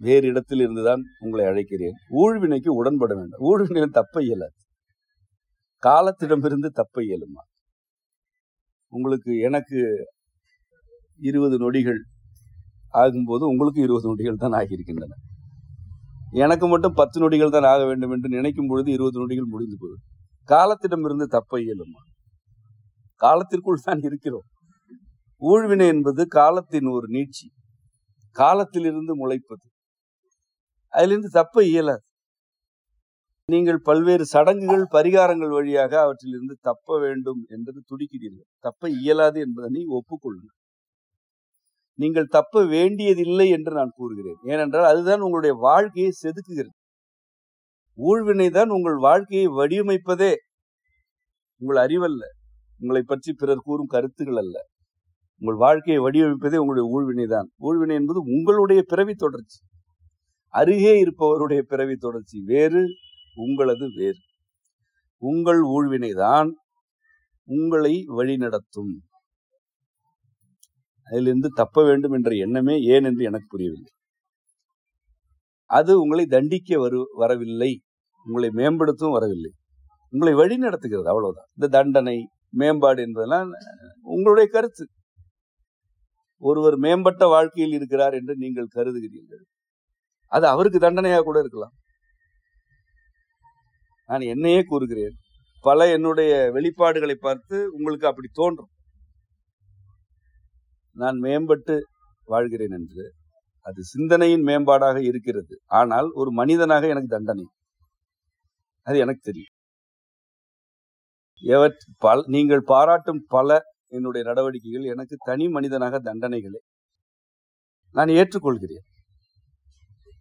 வேறு இடத்தில் இருந்துதான் உங்களை அழைக்கிறேன். ஊழ்வினைக்கு உடன்பட வேண்டும். ஊழ்வினையில் தப்ப இயலாது. காலத்திடமிருந்து தப்ப இயலுமா? உங்களுக்கு எனக்கு 20 நொடிகள் ஆகும்போது உங்களுக்கு 20 நொடிகள் தான் ஆகியிருக்கின்றன. எனக்கு மட்டும் 10 நொடிகள் தான் ஆக வேண்டும் என்று நினைக்கும் பொழுது 20 நொடிகள் முடிந்து போகுது. காலத்திடமிருந்து தப்ப இயலுமா? காலத்திற்குள் தான் இருக்கிறோம். ஊழ்வினை என்பது காலத்தின் ஒரு நீட்சி, காலத்திலிருந்து முளைப்பது. அதிலிருந்து தப்ப இயலாது. நீங்கள் பல்வேறு சடங்குகள், பரிகாரங்கள் வழியாக அவற்றிலிருந்து தப்ப வேண்டும் என்று துடிக்கிறீர்கள். தப்ப இயலாது என்பதனை ஒப்புக்கொள்ளுங்கள். நீங்கள் தப்ப வேண்டியதில்லை என்று நான் கூறுகிறேன். ஏனென்றால் அதுதான் உங்களுடைய வாழ்க்கையை செதுக்குகிறது. ஊழ்வினை தான் உங்கள் வாழ்க்கையை வடிவமைப்பதே. உங்கள் அறிவல்ல, உங்களை பற்றி பிறர் கூறும் கருத்துகள் அல்ல. உங்கள் வாழ்க்கையை வடிவமைப்பதே உங்களுடைய ஊழ்வினை தான். ஊழ்வினை என்பது உங்களுடைய பிறவி தொடர்ச்சி. அருகே இருப்பவருடைய பிறவி தொடர்ச்சி வேறு, உங்களது வேறு. உங்கள் ஊழ்வினை தான் உங்களை வழிநடத்தும். அதிலிருந்து தப்ப வேண்டும் என்ற எண்ணமே ஏன் என்று எனக்கு புரியவில்லை. அது உங்களை தண்டிக்க வரவில்லை, உங்களை மேம்படுத்தும் வரவில்லை, உங்களை வழி நடத்துகிறது. அவ்வளவுதான். இந்த தண்டனை, மேம்பாடு என்பதெல்லாம் உங்களுடைய கருத்து. ஒருவர் மேம்பட்ட வாழ்க்கையில் இருக்கிறார் என்று நீங்கள் கருதுகிறீர்கள். அது அவருக்கு தண்டனையாக கூட இருக்கலாம். நான் என்னையே கூறுகிறேன். பல என்னுடைய வெளிப்பாடுகளை பார்த்து உங்களுக்கு அப்படி தோன்றும், நான் மேம்பட்டு வாழ்கிறேன் என்று. அது சிந்தனையின் மேம்பாடாக இருக்கிறது. ஆனால் ஒரு மனிதனாக எனக்கு தண்டனை, அது எனக்கு தெரியும். நீங்கள் பாராட்டும் பல என்னுடைய நடவடிக்கைகள் எனக்கு தனி மனிதனாக தண்டனைகளே. நான் ஏற்றுக்கொள்கிறேன்.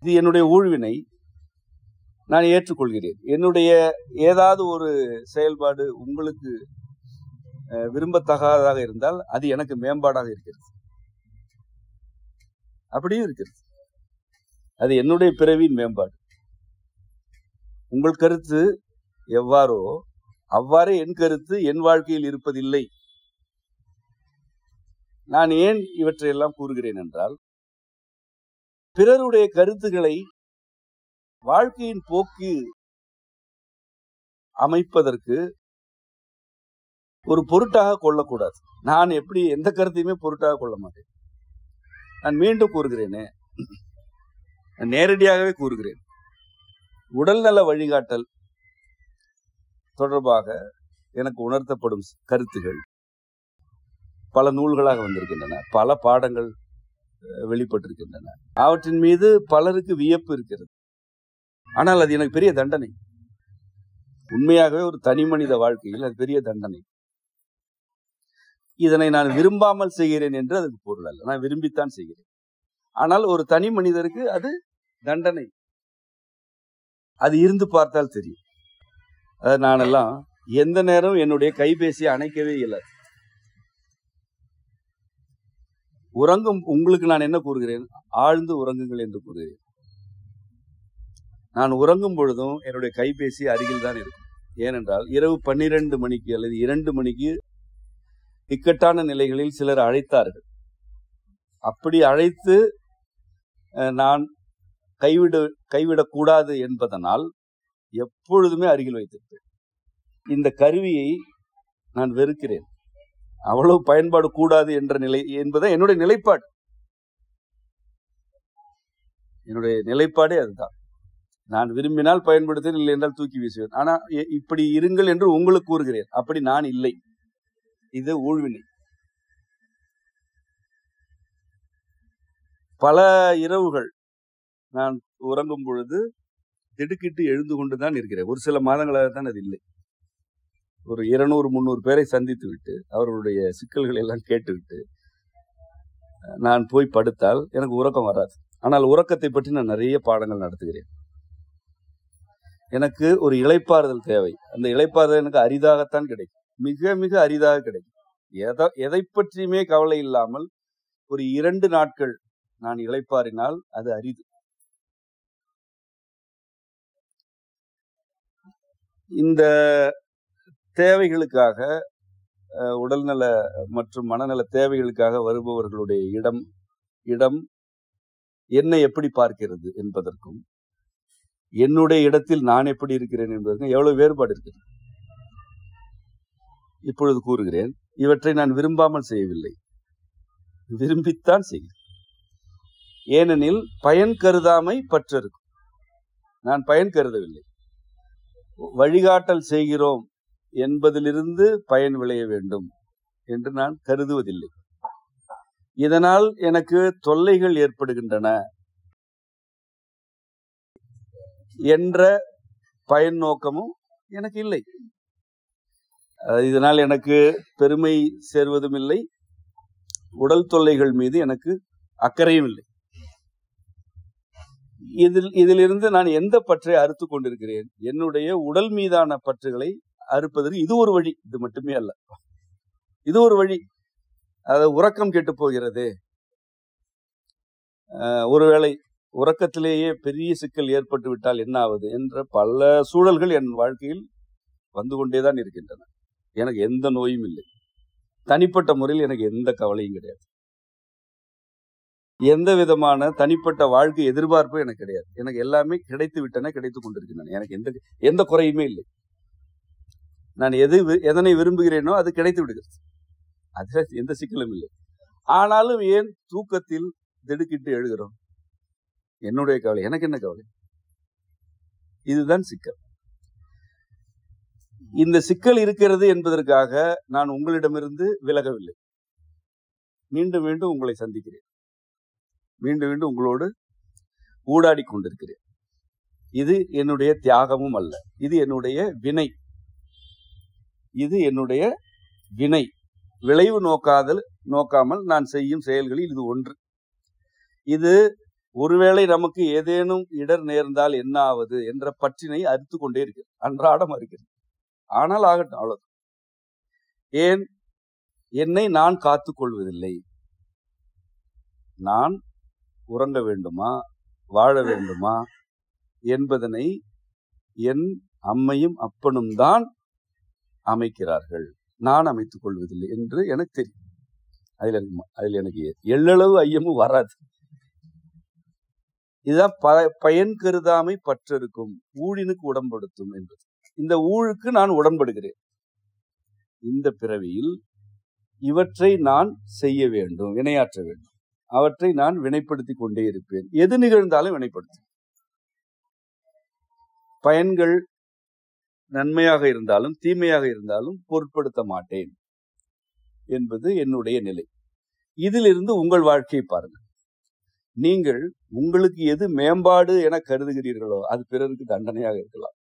இது என்னுடைய ஊழ்வினை, நான் ஏற்றுக்கொள்கிறேன். என்னுடைய ஏதாவது ஒரு செயல்பாடு உங்களுக்கு விரும்பத்தகாததாக இருந்தால் அது எனக்கு மேம்பாடாக இருக்கிறது. அப்படியும் இருக்கிறது. அது என்னுடைய பிறவியின் மேம்பாடு. உங்கள் கருத்து எவ்வாறோ அவ்வாறே என் கருத்து என் வாழ்க்கையில் இருப்பதில்லை. நான் ஏன் இவற்றையெல்லாம் கூறுகிறேன் என்றால், பிறருடைய கருத்துக்களை வாழ்க்கையின் போக்கு அமைப்பதற்கு ஒரு பொருட்டாக கொள்ளக்கூடாது. நான் எப்படி எந்த கருத்தையுமே பொருட்டாக கொள்ள மாட்டேன். நான் மீண்டும் கூறுகிறேனே, நேரடியாகவே கூறுகிறேன். உடல்நல வழிகாட்டல் தொடர்பாக எனக்கு உணர்த்தப்படும் கருத்துகள் பல நூல்களாக வந்திருக்கின்றன, பல பாடங்கள் வெளிப்பட்டிருக்கின்றன. அவற்றின் மீது பலருக்கு வியப்பு இருக்கிறது. ஆனால் அது எனக்கு பெரிய தண்டனை. உண்மையாகவே ஒரு தனி மனித வாழ்க்கையில் அது பெரிய தண்டனை. இதனை நான் விரும்பாமல் செய்கிறேன் என்று அதுக்கு பொருள் அல்ல. நான் விரும்பித்தான் செய்கிறேன். ஆனால் ஒரு தனி மனிதருக்கு அது தண்டனை. அது இருந்து பார்த்தால் தெரியும். அதாவது நானெல்லாம் எந்த நேரம் என்னுடைய கைபேசியை அணைக்கவே இயலாது. உறங்கும் உங்களுக்கு நான் என்ன கூறுகிறேன்? ஆழ்ந்து உறங்குங்கள் என்று கூறுகிறேன். நான் உறங்கும் பொழுதும் என்னுடைய கைபேசி அருகில் தான் இருக்கும். ஏனென்றால் இரவு 12 மணிக்கு அல்லது 2 மணிக்கு இக்கட்டான நிலைகளில் சிலர் அழைத்தார்கள். அப்படி அழைத்து நான் கைவிடக்கூடாது என்பதனால் எப்பொழுதுமே அருகில் வைத்திருப்பேன். இந்த கருவியை நான் வெறுக்கிறேன். அவ்வளவு பயன்பாடு கூடாது என்ற நிலை என்பதை என்னுடைய நிலைப்பாடு. என்னுடைய நிலைப்பாடே அதுதான். நான் விரும்பினால் பயன்படுத்த, இல்லை என்றால் தூக்கி வீசுவேன். ஆனா இப்படி இருங்கள் என்று உங்களுக்கு கூறுகிறேன். அப்படி நான் இல்லை. இது ஊழ்வினை. பல இரவுகள் நான் உறங்கும் பொழுது திடுக்கிட்டு எழுந்து கொண்டுதான் இருக்கிறேன். ஒரு சில மாதங்களாக தான் அது இல்லை. ஒரு 200-300 பேரை சந்தித்து விட்டு அவர்களுடைய சிக்கல்களை எல்லாம் கேட்டுவிட்டு நான் போய் படுத்தால் எனக்கு உறக்கம் வராது. ஆனால் உறக்கத்தை பற்றி நான் நிறைய பாடங்கள் நடத்துகிறேன். எனக்கு ஒரு இளைப்பாறுதல் தேவை. அந்த இளைப்பாறுதல் எனக்கு அரிதாகத்தான் கிடைக்கும். மிக மிக அரிதாக கிடைக்கும். எதை பற்றியுமே கவலை இல்லாமல் ஒரு 2 நாட்கள் நான் இளைப்பாறினால் அது அரிது. இந்த தேவைகளுக்காக, உடல்நல மற்றும் மனநல தேவைகளுக்காக வருபவர்களுடைய இடம் என்னை எப்படி பார்க்கிறது என்பதற்கும், என்னுடைய இடத்தில் நான் எப்படி இருக்கிறேன் என்பதற்கும் எவ்வளவு வேறுபாடு இருக்கிறது. இப்பொழுது கூறுகிறேன், இவற்றை நான் விரும்பாமல் செய்யவில்லை, விரும்பித்தான் செய்கிறேன். ஏனெனில் பயன் கருதாமை பற்றிருக்கும். நான் பயன் கருதவில்லை. வழிகாட்டல் செய்கிறோம் என்பதிலிருந்து பயன் விளைய வேண்டும் என்று நான் கருதுவதில்லை. இதனால் எனக்கு தொல்லைகள் ஏற்படுகின்றன என்ற பயன் நோக்கமும் எனக்கு இல்லை. இதனால் எனக்கு பெருமை சேர்வதும் இல்லை, உடல் தொல்லைகள் மீது எனக்கு அக்கறையும் இல்லை. இதிலிருந்து நான் எந்த பற்றை அறுத்து கொண்டிருக்கிறேன்? என்னுடைய உடல் மீதான பற்றுகளை அறுப்பதற்கு இது ஒரு வழி. இது மட்டுமே அல்ல, இது ஒரு வழி. அதாவது உறக்கம் கெட்டு போகிறது. ஒருவேளை உறக்கத்திலேயே பெரிய சிக்கல் ஏற்பட்டு விட்டால் என்ன ஆவது என்ற பல சூழல்கள் என் வாழ்க்கையில் வந்து கொண்டேதான் இருக்கின்றன. எனக்கு எந்த நோயும் இல்லை. தனிப்பட்ட முறையில் எனக்கு எந்த கவலையும் கிடையாது. எந்த விதமான தனிப்பட்ட வாழ்க்கை எதிர்பார்ப்பும் எனக்கு கிடையாது. எனக்கு எல்லாமே கிடைத்து விட்டன, கிடைத்துக் கொண்டிருக்கின்றன. எனக்கு எந்த குறையுமே இல்லை. நான் எதனை விரும்புகிறேனோ அது கிடைத்து விடுகிறது. அதுல எந்த சிக்கலும் இல்லை. ஆனாலும் ஏன் தூக்கத்தில் திடுக்கிட்டு எழுகிறோம்? என்னுடைய கவலை. எனக்கு என்ன கவலை? இதுதான் சிக்கல். இந்த சிக்கல் இருக்கிறது என்பதற்காக நான் உங்களிடமிருந்து விலகவில்லை. மீண்டும் மீண்டும் உங்களை சந்திக்கிறேன். மீண்டும் மீண்டும் உங்களோடு ஊடாடி கொண்டிருக்கிறேன். இது என்னுடைய தியாகமும் அல்ல, இது என்னுடைய வினை. இது என்னுடைய வினை. விளைவு நோக்காமல் நான் செய்யும் செயல்களில் இது ஒன்று. இது ஒருவேளை நமக்கு ஏதேனும் இடர் நேர்ந்தால் என்ன ஆவது என்ற பற்றினை அறுத்து கொண்டே இருக்கிறது, அன்றாடம் இருக்கிறது. ஆனால் ஆகட்டும், அவ்வளவு. ஏன் என்னை நான் காத்துக் கொள்வதில்லை? நான் உறங்க வேண்டுமா, வாழ வேண்டுமா என்பதனை என் அம்மையும் அப்பனும் தான் அமைக்கிறார்கள். நான் அமைத்துக் கொள்வதில்லை என்று எனக்கு தெரியும். அதில் எனக்கு எள்ளளவு ஐயமும் வராது. இதுதான் பயன் கருதாமை பற்றிருக்கும், ஊழினுக்கு உடன்படுத்தும் என்பது. இந்த ஊழுக்கு நான் உடன்படுகிறேன். இந்த பிறவியில் இவற்றை நான் செய்ய வேண்டும், வினையாற்ற வேண்டும். அவற்றை நான் வினைப்படுத்திக் கொண்டே இருப்பேன். எது நிகழ்ந்தாலும் வினைப்படுத்தும். பயன்கள் நன்மையாக இருந்தாலும் தீமையாக இருந்தாலும் பொருட்படுத்த மாட்டேன் என்பது என்னுடைய நிலை. இதிலிருந்து உங்கள் வாழ்க்கையை பாருங்கள். நீங்கள் உங்களுக்கு எது மேம்பாடு என கருதுகிறீர்களோ அது பிறருக்கு தண்டனையாக இருக்கலாம்.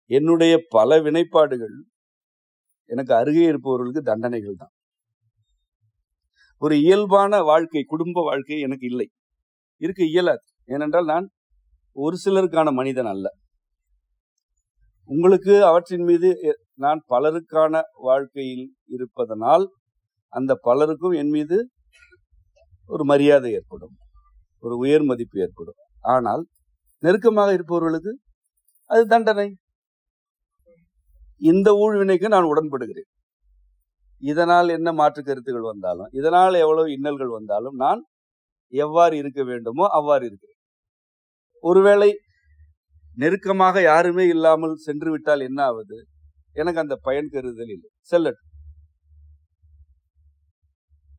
என்னுடைய பல வினைப்பாடுகள் எனக்கு அருகே இருப்பவர்களுக்கு தண்டனைகள் தான். ஒரு இயல்பான வாழ்க்கை, குடும்ப வாழ்க்கை எனக்கு இல்லை, இருக்க இயலாது. ஏனென்றால் நான் ஒரு சிலருக்கான மனிதன் அல்ல. உங்களுக்கு அவற்றின் மீது நான் பலருக்கான வாழ்க்கையில் இருப்பதனால் அந்த பலருக்கும் என் மீது ஒரு மரியாதை ஏற்படும், ஒரு உயர் மதிப்பு ஏற்படும். ஆனால் நெருக்கமாக இருப்பவர்களுக்கு அது தண்டனை. இந்த ஊழ்வினைக்கு நான் உடன்படுகிறேன். இதனால் என்ன மாற்று கருத்துகள் வந்தாலும், இதனால் எவ்வளவு இன்னல்கள் வந்தாலும் நான் எவ்வாறு இருக்க வேண்டுமோ அவ்வாறு இருக்கிறேன். ஒருவேளை நெருக்கமாக யாருமே இல்லாமல் சென்று விட்டால் என்ன ஆவது? எனக்கு அந்த பயன் கருதல் இல்லை, செல்லட்டும்.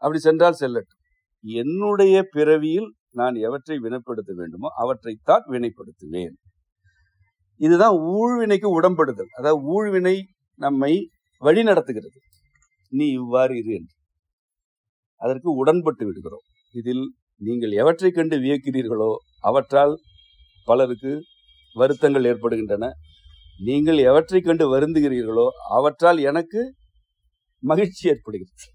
அப்படி சென்றால் செல்லட்டும். என்னுடைய பிறவியில் நான் எவற்றை வினைப்படுத்த வேண்டுமோ அவற்றைத்தான் வினைப்படுத்துவேன். இதுதான் ஊழ்வினைக்கு உடன்படுதல். அதாவது ஊழ்வினை நம்மை வழி நடத்துகிறது. நீ இவ்வாறு இரு என்று அதற்கு உடன்பட்டு விடுகிறோம். இதில் நீங்கள் எவற்றை கண்டு வியக்கிறீர்களோ அவற்றால் பலருக்கு வருத்தங்கள் ஏற்படுகின்றன. நீங்கள் எவற்றை கண்டு வருந்துகிறீர்களோ அவற்றால் எனக்கு மகிழ்ச்சி ஏற்படுகிறது.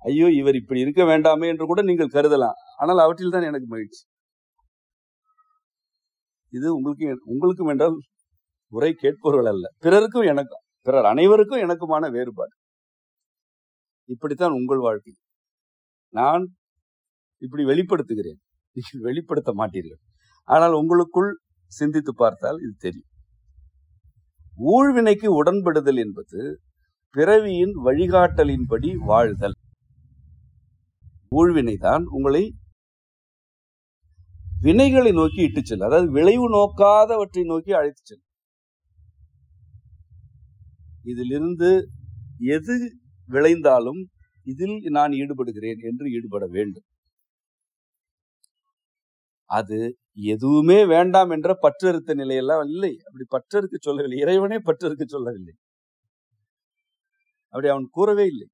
ஐயோ, இவர் இப்படி இருக்க வேண்டாமே என்று கூட நீங்கள் கருதலாம். ஆனால் அவற்றில் தான் எனக்கு மகிழ்ச்சி. இது உங்களுக்கும் என்றால் உரை கேட்பவர்கள் அல்ல, பிறருக்கும் எனக்கும், பிறர் அனைவருக்கும் எனக்குமான வேறுபாடு. இப்படித்தான் உங்கள் வாழ்க்கை. நான் இப்படி வெளிப்படுத்துகிறேன், நீங்கள் வெளிப்படுத்த மாட்டீர்கள். ஆனால் உங்களுக்குள் சிந்தித்து பார்த்தால் இது தெரியும். ஊழ்வினைக்கு உடன்படுதல் என்பது பிறவியின் வழிகாட்டலின்படி வாழ்தல். ஊழ்வினைதான் உங்களை வினைகளை நோக்கி இட்டு செல்லும். அதாவது விளைவு நோக்காதவற்றை நோக்கி அழைத்து செல்லும். இதிலிருந்து எது விளைந்தாலும் இதில் நான் ஈடுபடுகிறேன் என்று ஈடுபட வேண்டும். அது எதுவுமே வேண்டாம் என்ற பற்றறுத்த நிலையெல்லாம் இல்லை. அப்படி பற்றறுக்க சொல்லவில்லை, இறைவனே பற்றறுக்க சொல்லவில்லை, அப்படி அவன் கூறவே இல்லை.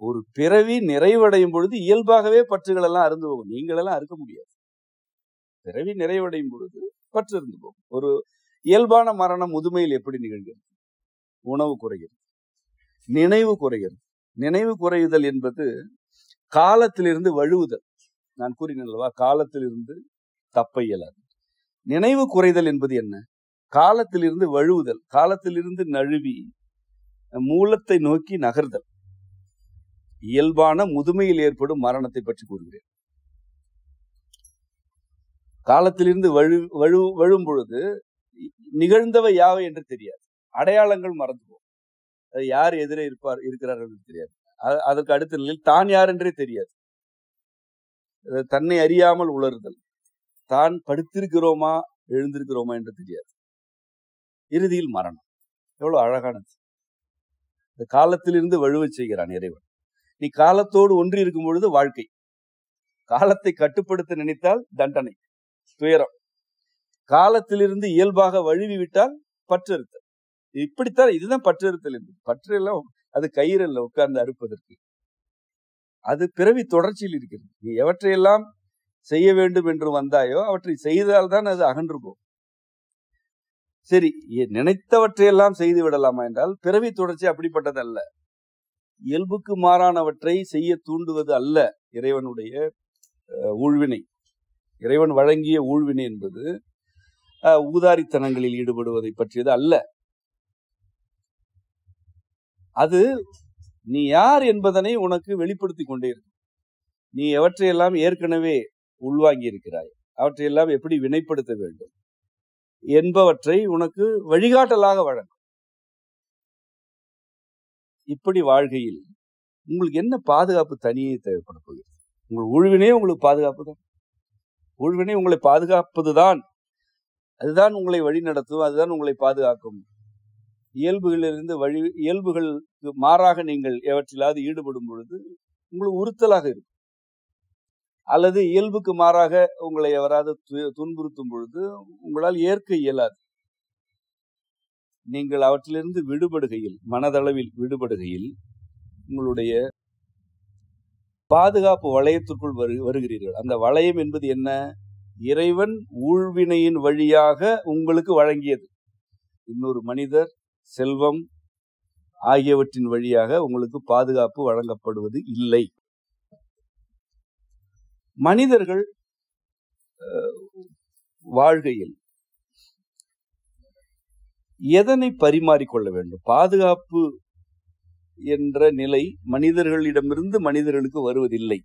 ஒரு பிறவி நிறைவடையும் பொழுது இயல்பாகவே பற்றுகள் எல்லாம் அருந்து போகும். நீங்களெல்லாம் அறுக்க முடியாது. பிறவி நிறைவடையும் பொழுது பற்று இருந்து போகும். ஒரு இயல்பான மரணம் முதுமையில் எப்படி நிகழ்கிறது? உணவு குறைகிறது, நினைவு குறைகிறது. நினைவு குறையுதல் என்பது காலத்திலிருந்து வழுவுதல். நான் கூறினேன் அல்லவா, காலத்திலிருந்து தப்ப இயலாது. நினைவு குறைதல் என்பது என்ன? காலத்திலிருந்து வழுவுதல், காலத்திலிருந்து நழுவி மூலத்தை நோக்கி நகர்தல். இயல்பான முதுமையில் ஏற்படும் மரணத்தை பற்றி கூறுகிறேன். காலத்திலிருந்து வழுவும் பொழுது நிகழ்ந்தவை யாவை என்று தெரியாது. அடையாளங்கள் மறந்து போகும். அது யார் எதிரே இருக்கிறார்கள் என்று தெரியாது. அதற்கு அடுத்த நிலையில் தான் யார் என்றே தெரியாது. தன்னை அறியாமல் உளறுதல், தான் படுத்திருக்கிறோமா எழுந்திருக்கிறோமா என்று தெரியாது. இறுதியில் மரணம். எவ்வளவு அழகானது! இந்த காலத்திலிருந்து வழுவ செய்கிறான் இறைவன். நீ காலத்தோடு ஒன்றி இருக்கும் பொழுது வாழ்க்கை. காலத்தை கட்டுப்படுத்த நினைத்தால் தண்டனை, துயரம். காலத்திலிருந்து இயல்பாக வழுவி விட்டால் பற்றறுத்தல். இப்படித்தான், இதுதான் பற்றறுத்தல் என்பது. பற்று எல்லாம் அது கயிறல்ல உட்கார்ந்து அறுப்பதற்கு. அது பிறவி தொடர்ச்சியில் இருக்கிறது. நீ எவற்றையெல்லாம் செய்ய வேண்டும் என்று வந்தாயோ அவற்றை செய்தால்தான் அது அகன்று போகும். சரி, நினைத்தவற்றையெல்லாம் செய்து விடலாமா என்றால் பிறவி தொடர்ச்சி அப்படிப்பட்டது அல்ல. இயல்புக்கு மாறானவற்றை செய்ய தூண்டுவது அல்ல இறைவனுடைய ஊழ்வினை. இறைவன் வழங்கிய ஊழ்வினை என்பது ஊதாரித்தனங்களில் ஈடுபடுவதை பற்றியது அல்ல. அது நீ யார் என்பதனை உனக்கு வெளிப்படுத்தி கொண்டே இருக்கும். நீ எவற்றையெல்லாம் ஏற்கனவே உள்வாங்கி இருக்கிறாய், அவற்றையெல்லாம் எப்படி வினைப்படுத்த வேண்டும் என்பவற்றை உனக்கு வழிகாட்டலாக வழங்கும். இப்படி வாழ்கையில் உங்களுக்கு என்ன பாதுகாப்பு தனியே தேவைப்பட போகிறது? உங்கள் ஊழ்வினே உங்களுக்கு பாதுகாப்பு தான். ஊழ்வினை உங்களை பாதுகாப்பதுதான். அதுதான் உங்களை வழி நடத்தும், அதுதான் உங்களை பாதுகாக்கும். இயல்புகளிலிருந்து இயல்புகளுக்கு மாறாக நீங்கள் எவற்றிலாவது ஈடுபடும் பொழுது உங்களுக்கு உறுத்தலாக இருக்கும். அல்லது இயல்புக்கு மாறாக உங்களை எவராது துன்புறுத்தும் பொழுது உங்களால் ஏற்க இயலாது. நீங்கள் அவற்றிலிருந்து விடுபடுகையில், மனதளவில் விடுபடுகையில் உங்களுடைய பாதுகாப்பு வளையத்திற்குள் வருகிறீர்கள். அந்த வளையம் என்பது என்ன? இறைவன் ஊழ்வினையின் வழியாக உங்களுக்கு வழங்கியது. இன்னொரு மனிதர், செல்வம் ஆகியவற்றின் வழியாக உங்களுக்கு பாதுகாப்பு வழங்கப்படுவது இல்லை. மனிதர்கள் வாழ்கையில் எதனை பரிமாறிக்கொள்ள வேண்டும்? பாதுகாப்பு என்ற நிலை மனிதர்களிடமிருந்து மனிதர்களுக்கு வருவதில்லை.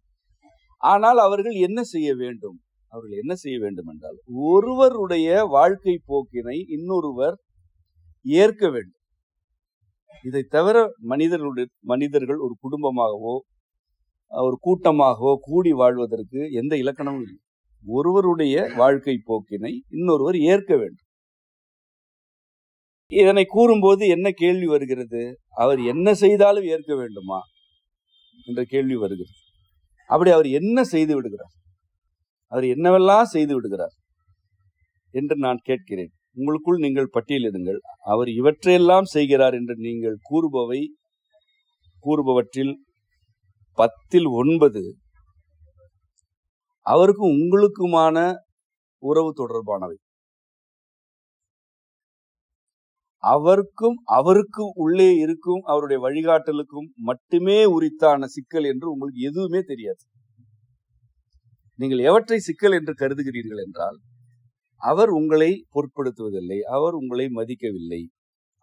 ஆனால் அவர்கள் என்ன செய்ய வேண்டும்? அவர்கள் என்ன செய்ய வேண்டும் என்றால், ஒருவருடைய வாழ்க்கை போக்கினை இன்னொருவர் ஏற்க வேண்டும். இதை தவிர மனிதர்கள் ஒரு குடும்பமாகவோ ஒரு கூட்டமாகவோ கூடி வாழ்வதற்கு எந்த இலக்கணமும் இல்லை. ஒருவருடைய வாழ்க்கை போக்கினை இன்னொருவர் ஏற்க வேண்டும். இதனை கூறும்போது என்ன கேள்வி வருகிறது? அவர் என்ன செய்தாலும் ஏற்க வேண்டுமா என்ற கேள்வி வருகிறது. அப்படி அவர் என்ன செய்து விடுகிறார்? அவர் என்னவெல்லாம் செய்து விடுகிறார் என்று நான் கேட்கிறேன். உங்களுக்குள் நீங்கள் பட்டியலிடுங்கள். அவர் இவற்றையெல்லாம் செய்கிறார் என்று நீங்கள் கூறுபவற்றில் 10-9 அவருக்கும் உங்களுக்குமான உறவு தொடர்பானவை. அவருக்கு உள்ளே இருக்கும் அவருடைய வழிகாட்டலுக்கும் மட்டுமே உரித்தான சிக்கல் என்று உங்களுக்கு எதுவுமே தெரியாது. நீங்கள் எவற்றை சிக்கல் என்று கருதுகிறீர்கள் என்றால், அவர் உங்களை பொருட்படுத்துவதில்லை, அவர் உங்களை மதிக்கவில்லை,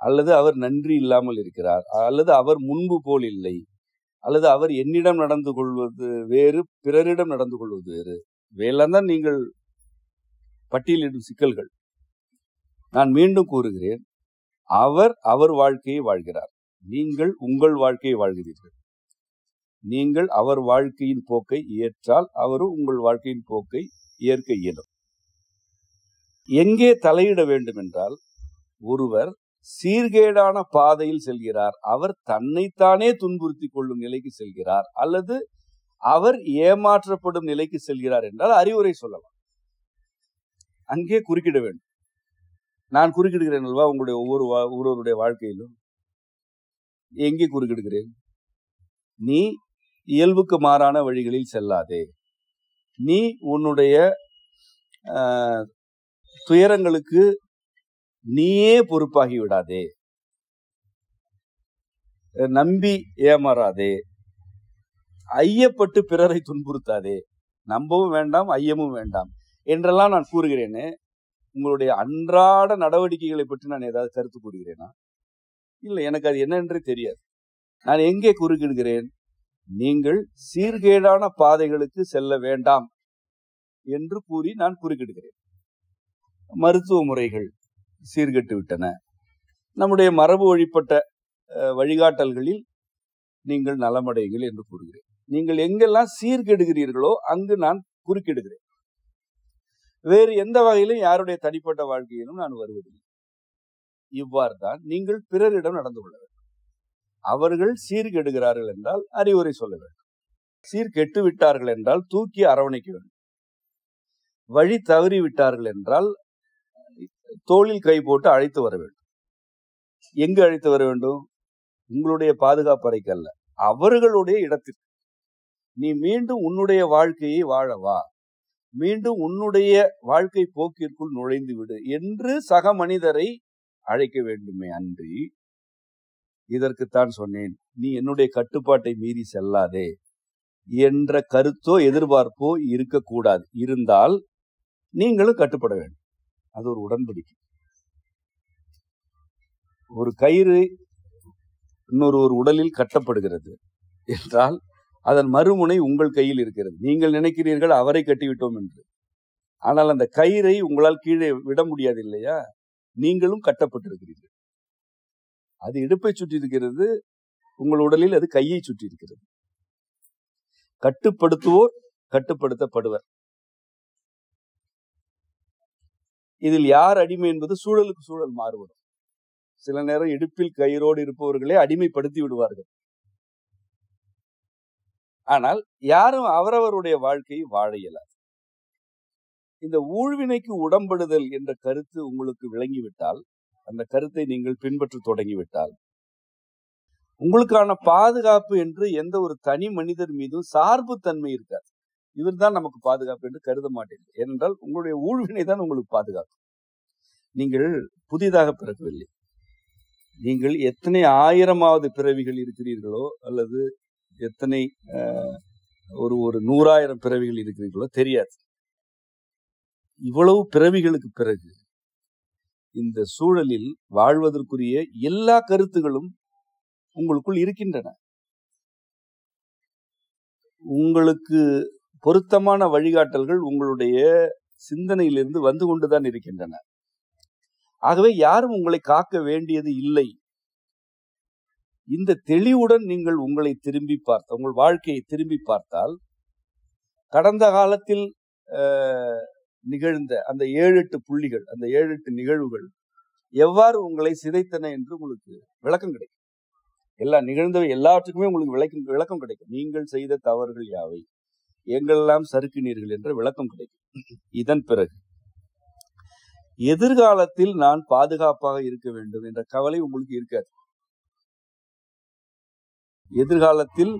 அல்லது அவர் நன்றி இல்லாமல் இருக்கிறார், அல்லது அவர் முன்பு போல் இல்லை, அல்லது அவர் என்னிடம் நடந்து கொள்வது வேறு, பிறரிடம் நடந்து கொள்வது வேறு. இவையெல்லாம் தான் நீங்கள் பட்டியலிடும் சிக்கல்கள். நான் மீண்டும் கூறுகிறேன், அவர் வாழ்க்கையை வாழ்கிறார், நீங்கள் உங்கள் வாழ்க்கையை வாழ்கிறீர்கள். நீங்கள் அவர் வாழ்க்கையின் போக்கை ஏற்றால் அவரும் உங்கள் வாழ்க்கையின் போக்கை ஏற்க இயலும். எங்கே தலையிட வேண்டும் என்றால், ஒருவர் சீர்கேடான பாதையில் செல்கிறார், அவர் தன்னைத்தானே துன்புறுத்தி கொள்ளும் நிலைக்கு செல்கிறார், அல்லது அவர் ஏமாற்றப்படும் நிலைக்கு செல்கிறார் என்றால் அறிவுரை சொல்லலாம். அங்கே குறுக்கிட வேண்டும். நான் குறுக்கிடுகிறேன் அல்லவா உங்களுடைய ஒவ்வொருவருடைய வாழ்க்கையிலும்? எங்கே குறுக்கிடுகிறேன்? நீ இயல்புக்கு மாறான வழிகளில் செல்லாதே, நீ உன்னுடைய துயரங்களுக்கு நீயே பொறுப்பாகி விடாதே, நம்பி ஏமாறாதே, ஐயப்பட்டு பிறரை துன்புறுத்தாதே, நம்பவும் வேண்டாம் ஐயமும் வேண்டாம் என்றெல்லாம் நான் கூறுகிறேனே. உங்களுடைய அன்றாட நடவடிக்கைகளை பற்றி நான் ஏதாவது கருத்து கூறுகிறேனா? இல்லை, எனக்கு அது என்னன்றே தெரியாது. நான் எங்கே குறுக்கிடுகிறேன்? நீங்கள் சீர்கேடான பாதைகளுக்கு செல்ல வேண்டாம் என்று கூறி நான் குறுக்கிடுகிறேன். மருத்துவ முறைகள் சீர்கெட்டு விட்டன, நம்முடைய மரபு வழிபட்ட வழிகாட்டல்களில் நீங்கள் நலமடைகள் என்று கூறுகிறேன். நீங்கள் எங்கெல்லாம் சீர்கெடுகிறீர்களோ அங்கு நான் குறுக்கிடுகிறேன். வேறு எந்த வகையிலும் யாருடைய தனிப்பட்ட வாழ்க்கையிலும் நான் வருவதில்லை. இவ்வாறு தான் நீங்கள் பிறரிடம் நடந்து கொள்ள வேண்டும். அவர்கள் சீர்கெடுகிறார்கள் என்றால் அறிவுரை சொல்ல வேண்டும். சீர்கெட்டு விட்டார்கள் என்றால் தூக்கி அரவணைக்க வேண்டும். வழி தவறி விட்டார்கள் என்றால் தோளில் கை போட்டு அழைத்து வர வேண்டும். எங்கு அழைத்து வர வேண்டும்? உங்களுடைய பாதுகாப்பு அறைக்கு அல்ல, அவர்களுடைய இடத்திற்கு. நீ மீண்டும் உன்னுடைய வாழ்க்கையை வாழவா, மீண்டும் உன்னுடைய வாழ்க்கை போக்கிற்குள் நுழைந்து விடு என்று சக மனிதரை அழைக்க வேண்டுமே அன்றி, இதற்குத்தான் சொன்னேன், நீ என்னுடைய கட்டுப்பாட்டை மீறி செல்லாதே என்ற கருத்தோ எதிர்பார்ப்போ இருக்கக்கூடாது. இருந்தால் நீங்களும் கட்டுப்பட வேண்டும். அது ஒரு உடன்படிக்கை. ஒரு கயிறு இன்னொரு உடலில் கட்டப்படுகிறது என்றால் அதன் மறுமுனை உங்கள் கையில் இருக்கிறது. நீங்கள் நினைக்கிறீர்கள் அவரை கட்டிவிட்டோம் என்று, ஆனால் அந்த கயிறை உங்களால் கீழே விட முடியாது இல்லையா? நீங்களும் கட்டப்பட்டிருக்கிறீர்கள். அது இடுப்பை சுற்றி இருக்கிறது, உங்கள் உடலில் அது கையை சுற்றி இருக்கிறது. கட்டுப்படுத்துவோர் கட்டுப்படுத்தப்படுவர். இதில் யார் அடிமை என்பது சூழலுக்கு சூழல் மாறுபடும். சில நேரம் இடுப்பில் கயிறோடு இருப்பவர்களே அடிமைப்படுத்தி விடுவார்கள். ஆனால் யாரும் அவரவருடைய வாழ்க்கையை வாழ இயலாது. இந்த ஊழ்வினைக்கு உடம்படுதல் என்ற கருத்து உங்களுக்கு விளங்கிவிட்டால், அந்த கருத்தை நீங்கள் பின்பற்ற தொடங்கிவிட்டால், உங்களுக்கான பாதுகாப்பு என்று எந்த ஒரு தனி மனிதர் மீதும் சார்பு தன்மை இருக்காது. இவர் தான் நமக்கு பாதுகாப்பு என்று கருத மாட்டீர்கள். ஏனென்றால் உங்களுடைய ஊழ்வினை தான் உங்களுக்கு பாதுகாப்பு. நீங்கள் புதிதாக பிறக்கவில்லை. நீங்கள் எத்தனை 1000வது பிறவிகள் இருக்கிறீர்களோ, அல்லது எத்தனை ஒரு 100,000 பிறவிகள் இருக்கிறீர்களோ தெரியாது. இவ்வளவு பிறவிகளுக்கு பிறகு இந்த சூழலில் வாழ்வதற்குரிய எல்லா கருத்துகளும் உங்களுக்குள் இருக்கின்றன. உங்களுக்கு பொருத்தமான வழிகாட்டல்கள் உங்களுடைய சிந்தனையிலிருந்து வந்து கொண்டுதான் இருக்கின்றன. ஆகவே யாரும் உங்களை காக்க வேண்டியது இல்லை. இந்த தெளிவுடன் நீங்கள் உங்களை திரும்பி பார்த்த உங்கள் வாழ்க்கையை திரும்பி பார்த்தால் கடந்த காலத்தில் நிகழ்ந்த அந்த 7-8 புள்ளிகள், அந்த 7-8 நிகழ்வுகள் எவ்வாறு உங்களை சிதைத்தன என்று உங்களுக்கு விளக்கம் கிடைக்கும். நிகழ்ந்தவை எல்லாவற்றுக்குமே உங்களுக்கு விளக்கம் கிடைக்கும். நீங்கள் செய்த தவறுகள் யாவை, எங்கெல்லாம் சறுக்கினீர்கள் என்ற விளக்கம் கிடைக்கும். இதன் பிறகு எதிர்காலத்தில் நான் பாதுகாப்பாக இருக்க வேண்டும் என்ற கவலை உங்களுக்கு இருக்காது. எதிர்காலத்தில்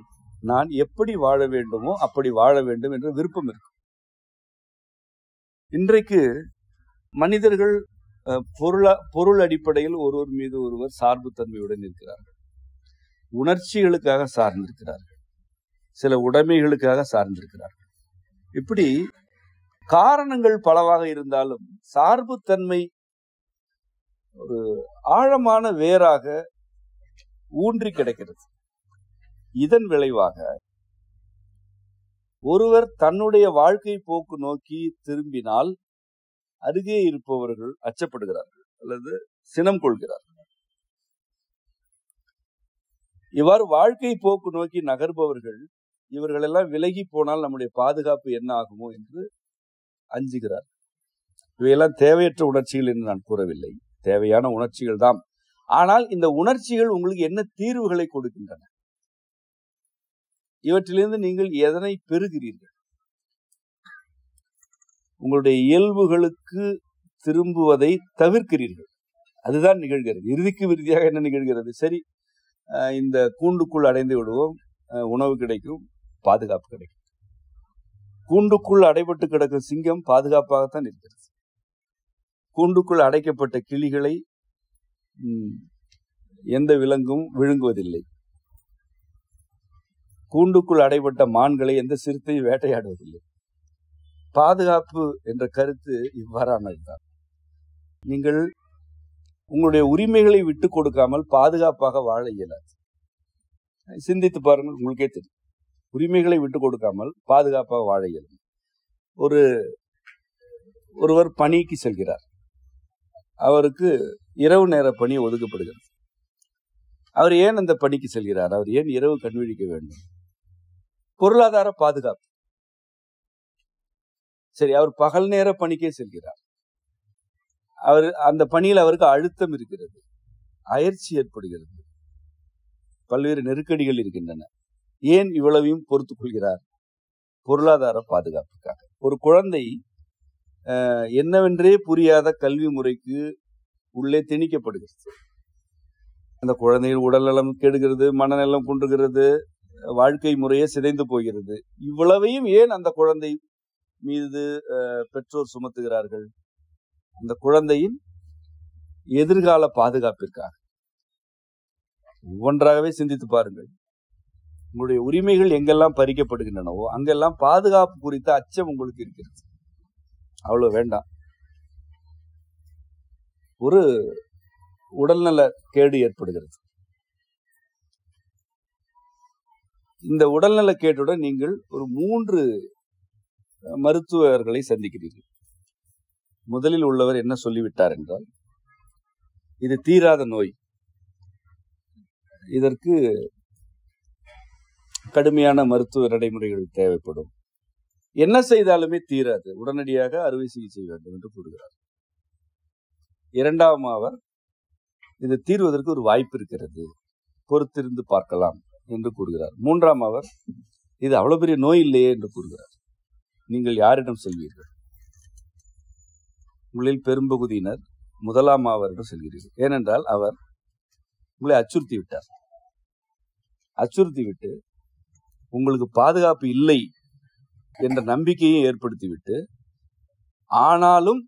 நான் எப்படி வாழ வேண்டுமோ அப்படி வாழ வேண்டும் என்ற விருப்பம் இருக்கும். இன்றைக்கு மனிதர்கள் பொருள் அடிப்படையில் ஒருவர் மீது ஒருவர் சார்பு தன்மையுடன் இருக்கிறார்கள். உணர்ச்சிகளுக்காக சார்ந்திருக்கிறார்கள், சில உடைமைகளுக்காக சார்ந்திருக்கிறார்கள். இப்படி காரணங்கள் பலவாக இருந்தாலும் சார்புத்தன்மை ஒரு ஆழமான வேராக ஊன்றி கிடக்கிறது. இதன் விளைவாக ஒருவர் தன்னுடைய வாழ்க்கை போக்கு நோக்கி திரும்பினால் அருகே இருப்பவர்கள் அச்சப்படுகிறார்கள் அல்லது சினம் கொள்கிறார்கள். இவ்வாறு வாழ்க்கை போக்கு நோக்கி நகர்பவர்கள் இவர்களெல்லாம் விலகி போனால் நம்முடைய பாதுகாப்பு என்ன ஆகுமோ என்று அஞ்சுகிறார். இவையெல்லாம் தேவையற்ற உணர்ச்சிகள் என்று நான் கூறவில்லை, தேவையான உணர்ச்சிகள் தான். ஆனால் இந்த உணர்ச்சிகள் உங்களுக்கு என்ன தீர்வுகளை கொடுக்கின்றன? இவற்றிலிருந்து நீங்கள் எதனை பெறுகிறீர்கள்? உங்களுடைய இயல்புகளுக்கு திரும்புவதை தவிர்க்கிறீர்கள். அதுதான் நிகழ்கிறது. இறுதிக்கு விருதியாக என்ன நிகழ்கிறது? சரி, இந்த கூண்டுக்குள் அடைந்து விடுவோம், உணவு கிடைக்கும், பாதுகாப்பு கிடைக்கும். கூண்டுக்குள் அடைபட்டு கிடக்கும் சிங்கம் பாதுகாப்பாகத்தான் இருக்கிறது. கூண்டுக்குள் அடைக்கப்பட்ட கிளிகளை எந்த விலங்கும் விழுங்குவதில்லை. கூண்டுக்குள் அடைபட்ட மான்களை எந்த சிறுத்தையும் வேட்டையாடுவதில்லை. பாதுகாப்பு என்ற கருத்து இவ்வாறானதுதான். நீங்கள் உங்களுடைய உரிமைகளை விட்டு கொடுக்காமல் பாதுகாப்பாக வாழ இயலாது. சிந்தித்து பாருங்கள், உங்களுக்கே தெரியும். உரிமைகளை விட்டு கொடுக்காமல் பாதுகாப்பாக வாழ இயலும். ஒருவர் பணிக்கு செல்கிறார். அவருக்கு இரவு நேர பணி ஒதுக்கப்படுகிறது. அவர் ஏன் அந்த பணிக்கு செல்கிறார்? அவர் ஏன் இரவு கண்விழிக்க வேண்டும்? பொருளாதார பாதுகாப்பு. சரி, அவர் பகல் நேர பணிக்கே செல்கிறார். அவர் அந்த பணியில் அவருக்கு அழுத்தம் இருக்கிறது, அயற்சி ஏற்படுகிறது, பல்வேறு நெருக்கடிகள் இருக்கின்றன. ஏன் இவ்வளவையும் பொறுத்துக் கொள்கிறார்? பொருளாதார பாதுகாப்புக்காக. ஒரு குழந்தை என்னவென்றே புரியாத கல்வி முறைக்கு உள்ளே திணிக்கப்படுகிறது. அந்த குழந்தையின் உடல்நலம் கெடுகிறது, மனநலம் குன்றுகிறது, வாழ்க்கை முறையே சிதைந்து போகிறது. இவ்வளவையும் ஏன் அந்த குழந்தை மீது பெற்றோர் சுமத்துகிறார்கள்? அந்த குழந்தையின் எதிர்கால பாதுகாப்பிற்காக. ஒவ்வொன்றாகவே சிந்தித்து பாருங்கள். உங்களுடைய உரிமைகள் எங்கெல்லாம் பறிக்கப்படுகின்றனவோ அங்கெல்லாம் பாதுகாப்பு குறித்த அச்சம் உங்களுக்கு இருக்கிறது. அவ்வளவு வேண்டாம். ஒரு உடல்நல கேடு ஏற்படுகிறது. இந்த உடல்நல கேட்டுடன் நீங்கள் ஒரு 3 மருத்துவர்களை சந்திக்கிறீர்கள். முதலில் உள்ளவர் என்ன சொல்லிவிட்டார் என்றால், இது தீராத நோய், இதற்கு கடுமையான மருத்துவ நடைமுறைகள் தேவைப்படும், என்ன செய்தாலுமே தீராது, உடனடியாக அறுவை சிகிச்சை வேண்டும் என்று கூறுகிறார். இரண்டாம் அவர், இது தீர்வதற்கு ஒரு வாய்ப்பு இருக்கிறது, பொறுத்திருந்து பார்க்கலாம் என்று கூறுகிறார். மூன்றாம் அவர், இது அவ்வளவு பெரிய நோய் இல்லையே என்று கூறுகிறார். நீங்கள் யாரிடம் செல்வீர்கள்? உங்களில் பெரும்பகுதியினர் முதலாம் அவரிடம் செல்கிறீர்கள். ஏனென்றால் அவர் உங்களை அச்சுறுத்தி விட்டார். அச்சுறுத்தி விட்டு உங்களுக்கு பாதுகாப்பு இல்லை என்ற நம்பிக்கையை ஏற்படுத்திவிட்டு, ஆனாலும்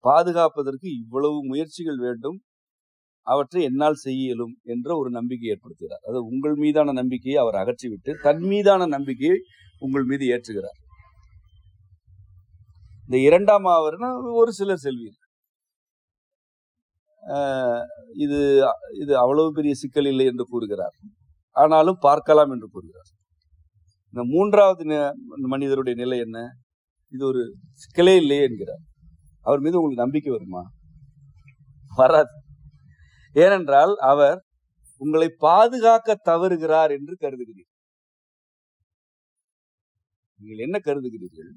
பாதுகாப்பதற்கு இவ்வளவு முயற்சிகள் வேண்டும், அவற்றை என்னால் செய்ய இயலும் என்ற ஒரு நம்பிக்கை ஏற்படுத்துகிறார். அது உங்கள் மீதான நம்பிக்கையை அவர் அகற்றிவிட்டு தன் மீதான நம்பிக்கையை உங்கள் மீது ஏற்றுகிறார். இந்த இரண்டாம் ஆவர்னா ஒரு சிலர் செல்வீர்கள். இது அவ்வளவு பெரிய சிக்கல் இல்லை என்று கூறுகிறார், ஆனாலும் பார்க்கலாம் என்று கூறுகிறார். இந்த மூன்றாவது மனிதருடைய நிலை என்ன? இது ஒரு சிக்கலே இல்லையே என்கிறார். அவர் மீது உங்களுக்கு நம்பிக்கை வருமா? வராது. ஏனென்றால் அவர் உங்களை பாதுகாக்க தவறுகிறார் என்று கருதுகிறீர்கள். நீங்கள் என்ன கருதுகிறீர்கள்?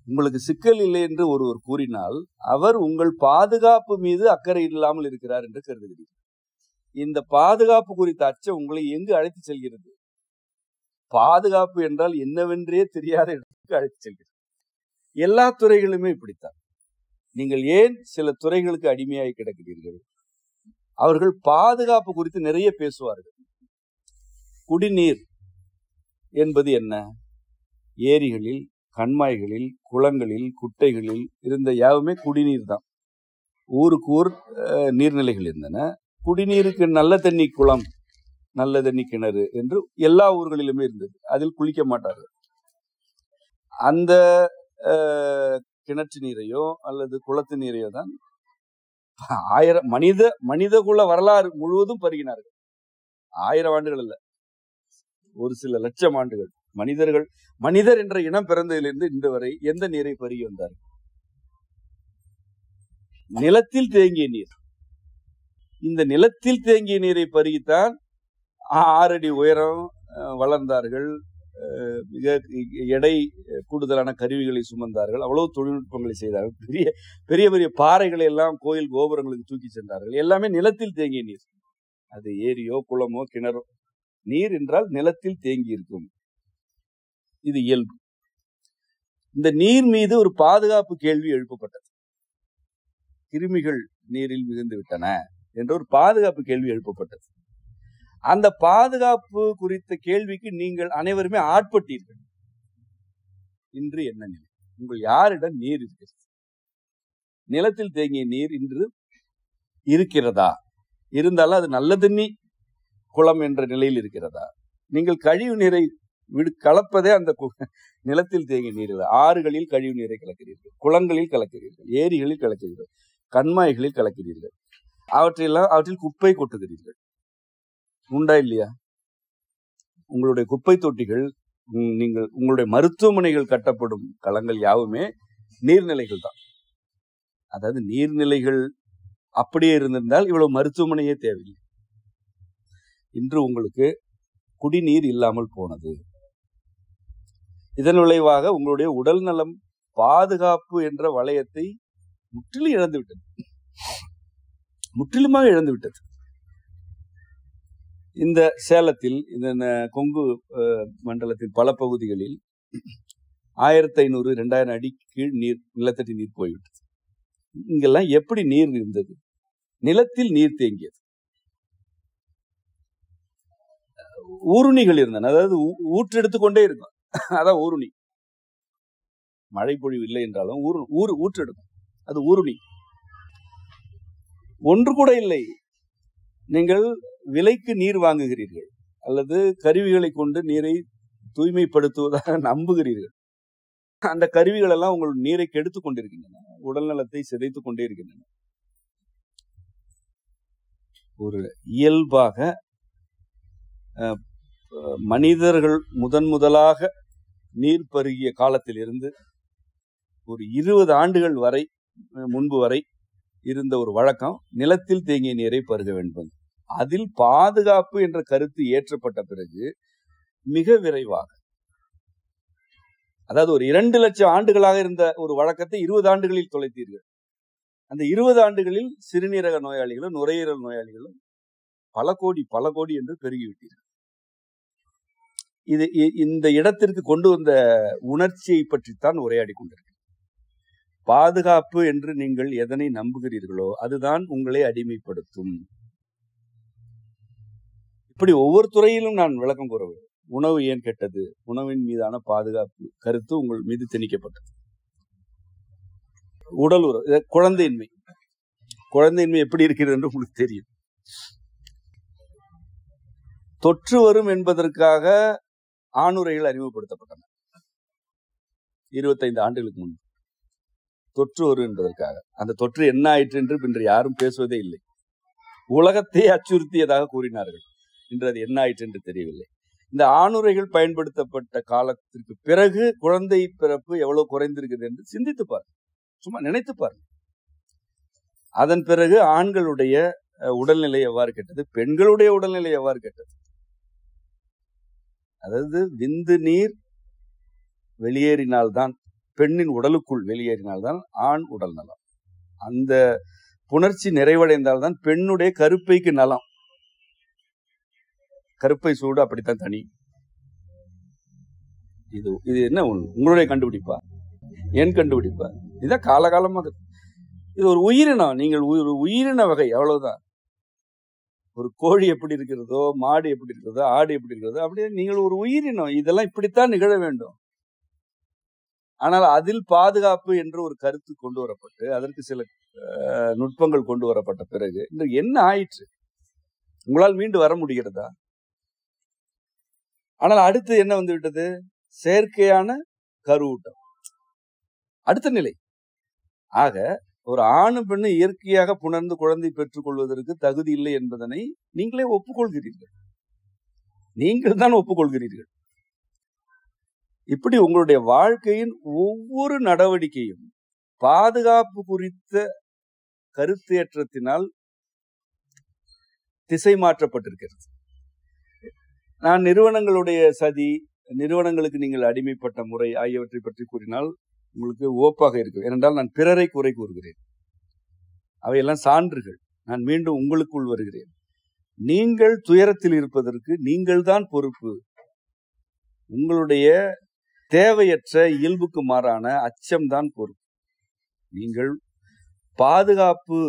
உங்களுக்கு சிக்கல் இல்லை என்று ஒருவர் கூறினால் அவர் உங்கள் பாதுகாப்பு மீது அக்கறை இல்லாமல் இருக்கிறார் என்று கருதுகிறீர்கள். இந்த பாதுகாப்பு குறித்த அச்சம் உங்களை எங்கு அழைத்து செல்கிறது? பாதுகாப்பு என்றால் என்னவென்றே தெரியாத இடத்துக்கு அழைத்து செல்கிறது. எல்லா துறைகளுமே இப்படித்தான். நீங்கள் ஏன் சில துறைகளுக்கு அடிமையாகி கிடக்கிறீர்கள்? அவர்கள் பாதுகாப்பு குறித்து நிறைய பேசுவார்கள். குடிநீர் என்பது என்ன? ஏரிகளில், கண்மாய்களில், குளங்களில், குட்டைகளில் இருந்த யாவுமே குடிநீர் தான். ஊருக்கு ஊர் நீர்நிலைகள் இருந்தன. குடிநீருக்கு நல்ல தண்ணி குளம், நல்ல தண்ணி கிணறு என்று எல்லா ஊர்களிலுமே இருந்தது. அதில் குளிக்க மாட்டார்கள். அந்த கிணற்று நீரையோ அல்லது குளத்து நீரையோ தான் மனித குல வரலாறு முழுவதும் பருகினார்கள். 1000 ஆண்டுகள் அல்ல, ஒரு சில லட்சம் ஆண்டுகள். மனிதர் என்ற இனம் பிறந்ததிலிருந்து இன்று வரை எந்த நீரை பருகி வந்தார்கள்? நிலத்தில் தேங்கிய நீர். இந்த நிலத்தில் தேங்கிய நீரை பருகித்தான் 6 அடி உயரம் வளர்ந்தார்கள். மிக எடை கூடுதலான கருவிகளை சுமந்தார்கள். அவ்வளவு தொழில்நுட்பங்களை செய்தார்கள். பெரிய பெரிய பாறைகளை எல்லாம் கோயில் கோபுரங்களுக்கு தூக்கி சென்றார்கள். எல்லாமே நிலத்தில் தேங்கிய நீர். அது ஏரியோ குளமோ கிணறோ, நீர் என்றால் நிலத்தில் தேங்கி இருக்கும். இது இயல்பு. இந்த நீர் மீது ஒரு பாதுகாப்பு கேள்வி எழுப்பப்பட்டது. கிருமிகள் நீரில் மிகுந்து விட்டன என்ற ஒரு பாதுகாப்பு கேள்வி எழுப்பப்பட்டது. அந்த பாதுகாப்பு குறித்த கேள்விக்கு நீங்கள் அனைவருமே ஆட்பட்டீர்கள். இன்று என்ன நிலை? உங்கள் யாரிடம் நீர் இருக்கிறது? நிலத்தில் தேங்கிய நீர் இன்று இருக்கிறதா? இருந்தாலும் அது நல்ல தண்ணி குளம் என்ற நிலையில் இருக்கிறதா? நீங்கள் கழிவு நீரை கலப்பதே அந்த நிலத்தில் தேங்கிய நீர். ஆறுகளில் கழிவு நீரை கலக்கிறீர்கள், குளங்களில் கலக்கிறீர்கள், ஏரிகளில் கலக்கிறீர்கள், கண்மாய்களில் கலக்கிறீர்கள். அவற்றில் குப்பை கொட்டுகிறீர்கள். உண்டா இல்லையா? உங்களுடைய குப்பை தொட்டிகள், உங்களுடைய மருத்துவமனைகள் கட்டப்படும் களங்கள் யாவுமே நீர்நிலைகள் தான். அதாவது நீர்நிலைகள் அப்படியே இருந்திருந்தால் இவ்வளவு மருத்துவமனையே தேவையில்லை. இன்று உங்களுக்கு குடிநீர் இல்லாமல் போனது. இதன் விளைவாக உங்களுடைய உடல் நலம் பாதுகாப்பு என்ற வளையத்தை முற்றிலும் இழந்துவிட்டது. முற்றிலுமாக இழந்துவிட்டது. இந்த சேலத்தில், இந்த கொங்கு மண்டலத்தின் பல பகுதிகளில் 1500 2000 அடி கீழ் நீர், நிலத்தடி நீர் போய்விட்டது. இங்கெல்லாம் எப்படி நீர் இருந்தது? நிலத்தில் நீர் தேங்கியது. ஊருணிகள் இருந்தன. அதாவது ஊற்று எடுத்துக்கொண்டே இருக்கும். அதான் ஊருணி. மழை பொழிவு இல்லை என்றாலும் ஊற்று எடுக்கும். அது ஊருணி. ஒன்று கூட இல்லை. நீங்கள் விலைக்கு நீர் வாங்குகிறீர்கள் அல்லது கருவிகளை கொண்டு நீரை தூய்மைப்படுத்துவதாக நம்புகிறீர்கள். அந்த கருவிகள் எல்லாம் உங்கள் நீரை கெடுத்துக் கொண்டிருக்கின்றன. உடல் நலத்தை சிதைத்துக் கொண்டே இருக்கின்றன. ஒரு இயல்பாக மனிதர்கள் முதலாக நீர் பருகிய காலத்தில் இருந்து ஒரு 20 ஆண்டுகள் வரை முன்பு வரை இருந்த ஒரு வழக்கம் நிலத்தில் தேங்கிய நீரை பருக வேண்டும். அதில் பாதுகாப்பு என்ற கருத்து ஏற்றப்பட்ட பிறகு மிக விரைவாக, அதாவது ஒரு 2 லட்சம் ஆண்டுகளாக இருந்த ஒரு வழக்கத்தை 20 ஆண்டுகளில் தொலைத்தீர்கள். அந்த 20 ஆண்டுகளில் சிறுநீரக நோயாளிகளும் நுரையீரல் நோயாளிகளும் பல கோடி என்று பெருகிவிட்டீர்கள். இந்த இடத்திற்கு கொண்டு வந்த உணர்ச்சியை பற்றித்தான் உரையாடி கொண்டிருக்கிறேன். பாதுகாப்பு என்று நீங்கள் எதனை நம்புகிறீர்களோ அதுதான் உங்களை அடிமைப்படுத்தும். இப்படி ஒவ்வொரு துறையிலும் நான் விளக்கம் கூறவில்லை. உணவு ஏன் கெட்டது? உணவின் மீதான பாதுகாப்பு கருத்து உங்கள் மீது திணிக்கப்பட்டது. உடல் உறவு, குழந்தையின்மை எப்படி இருக்கிறது என்று உங்களுக்கு தெரியும். தொற்று வரும் என்பதற்காக ஆணுரைகள் அறிமுகப்படுத்தப்பட்டன 25 ஆண்டுகளுக்கு முன்பு. தொற்று வரும் என்பதற்காக. அந்த தொற்று என்ன ஆயிற்று என்று இன்று யாரும் பேசுவதே இல்லை. உலகத்தை அச்சுறுத்தியதாக கூறினார்கள். இன்று அது என்ன ஆயிற்று என்று தெரியவில்லை. இந்த ஆணுரைகள் பயன்படுத்தப்பட்ட காலத்திற்கு பிறகு குழந்தை பிறப்பு எவ்வளவு குறைந்திருக்குது என்று சிந்தித்து பாருங்க, சும்மா நினைத்து பாருங்க. அதன் பிறகு ஆண்களுடைய உடல்நிலை எவ்வாறு கெட்டது, பெண்களுடைய உடல்நிலை எவ்வாறு கெட்டது. அதாவது விந்து நீர் வெளியேறினால்தான், பெண்ணின் உடலுக்குள் வெளியேறினால்தான் ஆண் உடல் நலம். அந்த புணர்ச்சி நிறைவடைந்தால்தான் பெண்ணுடைய கருப்பைக்கு நலம். கருப்பை சூடு அப்படித்தான் தனி. இது என்ன உங்களுடைய கண்டுபிடிப்பா, என் கண்டுபிடிப்பா? இதுதான் காலகாலமாக. இது ஒரு உயிரினம், நீங்கள் ஒரு உயிரின வகை, அவ்வளவுதான். ஒரு கோழி எப்படி இருக்கிறதோ, மாடு எப்படி இருக்கிறதோ, ஆடு எப்படி இருக்கிறதோ, அப்படியே நீங்கள் ஒரு உயிரினம். இதெல்லாம் இப்படித்தான் நிகழ வேண்டும். ஆனால் அதில் பாதுகாப்பு என்று ஒரு கருத்து கொண்டு வரப்பட்டு, அதற்கு சில நுட்பங்கள் கொண்டு வரப்பட்ட பிறகு இன்று என்ன ஆயிற்று? உங்களால் மீண்டு வர முடிகிறதா? ஆனால் அடுத்து என்ன வந்து விட்டது? செயற்கையான கருவூட்டம் அடுத்த நிலை. ஆக ஒரு ஆணும் பெண்ணு இயற்கையாக புணர்ந்து குழந்தை பெற்றுக் கொள்வதற்கு தகுதி இல்லை என்பதனை நீங்களே ஒப்புக்கொள்கிறீர்கள். நீங்கள் தான் ஒப்புக்கொள்கிறீர்கள். இப்படி உங்களுடைய வாழ்க்கையின் ஒவ்வொரு நடவடிக்கையும் பாதுகாப்பு குறித்த கருத்தேற்றத்தினால் திசை மாற்றப்பட்டிருக்கிறது. நான் நிறுவனங்களுடைய சதி, நிறுவனங்களுக்கு நீங்கள் அடிமைப்பட்ட முறை ஆகியவற்றை பற்றி கூறினால் உங்களுக்கு ஓப்பாக இருக்கு. ஏனென்றால் நான் பிறரை குறை கூறுகிறேன், அவையெல்லாம் சான்றுகள். நான் மீண்டும் உங்களுக்குள் வருகிறேன். நீங்கள் துயரத்தில் இருப்பதற்கு நீங்கள் தான் பொறுப்பு. உங்களுடைய தேவையற்ற இயல்புக்கு மாறான அச்சம்தான் பொறுப்பு. நீங்கள் பாதுகாப்பு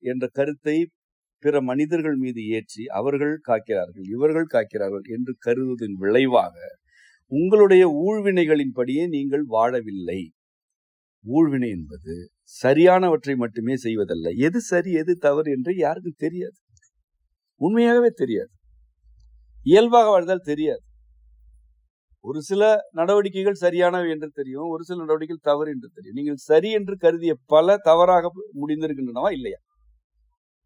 என்ற கருத்தை பிற மனிதர்கள் மீது ஏற்றி அவர்கள் காக்கிறார்கள், இவர்கள் காக்கிறார்கள் என்று கருதுவதன் விளைவாக உங்களுடைய ஊழ்வினைகளின் படியே நீங்கள் வாழவில்லை. ஊழ்வினை என்பது சரியானவற்றை மட்டுமே செய்வதல்ல. எது சரி எது தவறு என்று யாருக்கும் தெரியாது, உண்மையாகவே தெரியாது. இயல்பாக வாழ்ந்தால் தெரியாது. ஒரு சில நடவடிக்கைகள் சரியானவை என்று தெரியும், ஒரு சில நடவடிக்கைகள் தவறு என்று தெரியும். நீங்கள் சரி என்று கருதிய பல தவறாக முடிந்திருக்கின்றனவா இல்லையா?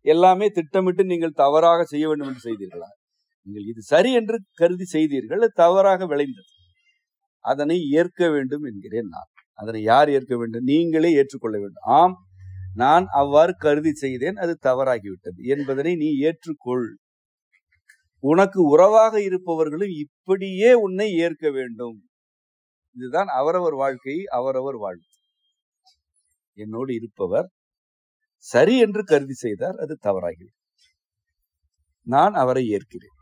எல்லாமே திட்டமிட்டு நீங்கள் தவறாக செய்ய வேண்டும் என்று செய்தீர்களா? நீங்கள் இது சரி என்று கருதி செய்தீர்கள், தவறாக விளைந்தது. அதனை ஏற்க வேண்டும் என்கிறேன் நான். அதனை யார் ஏற்க வேண்டும்? நீங்களே ஏற்றுக்கொள்ள வேண்டும். ஆம், நான் அவ்வாறு கருதி செய்தேன், அது தவறாகிவிட்டது என்பதனை நீ ஏற்றுக்கொள். உனக்கு உறவாக இருப்பவர்களும் இப்படியே உன்னை ஏற்க வேண்டும். இதுதான் அவரவர் வாழ்க்கை, அவரவர் வாழ்க்கை. என்னோடு இருப்பவர் சரி என்று கருதி செய்தார், அது தவறாகிவிடும். நான் அவரை ஏற்கிறேன்.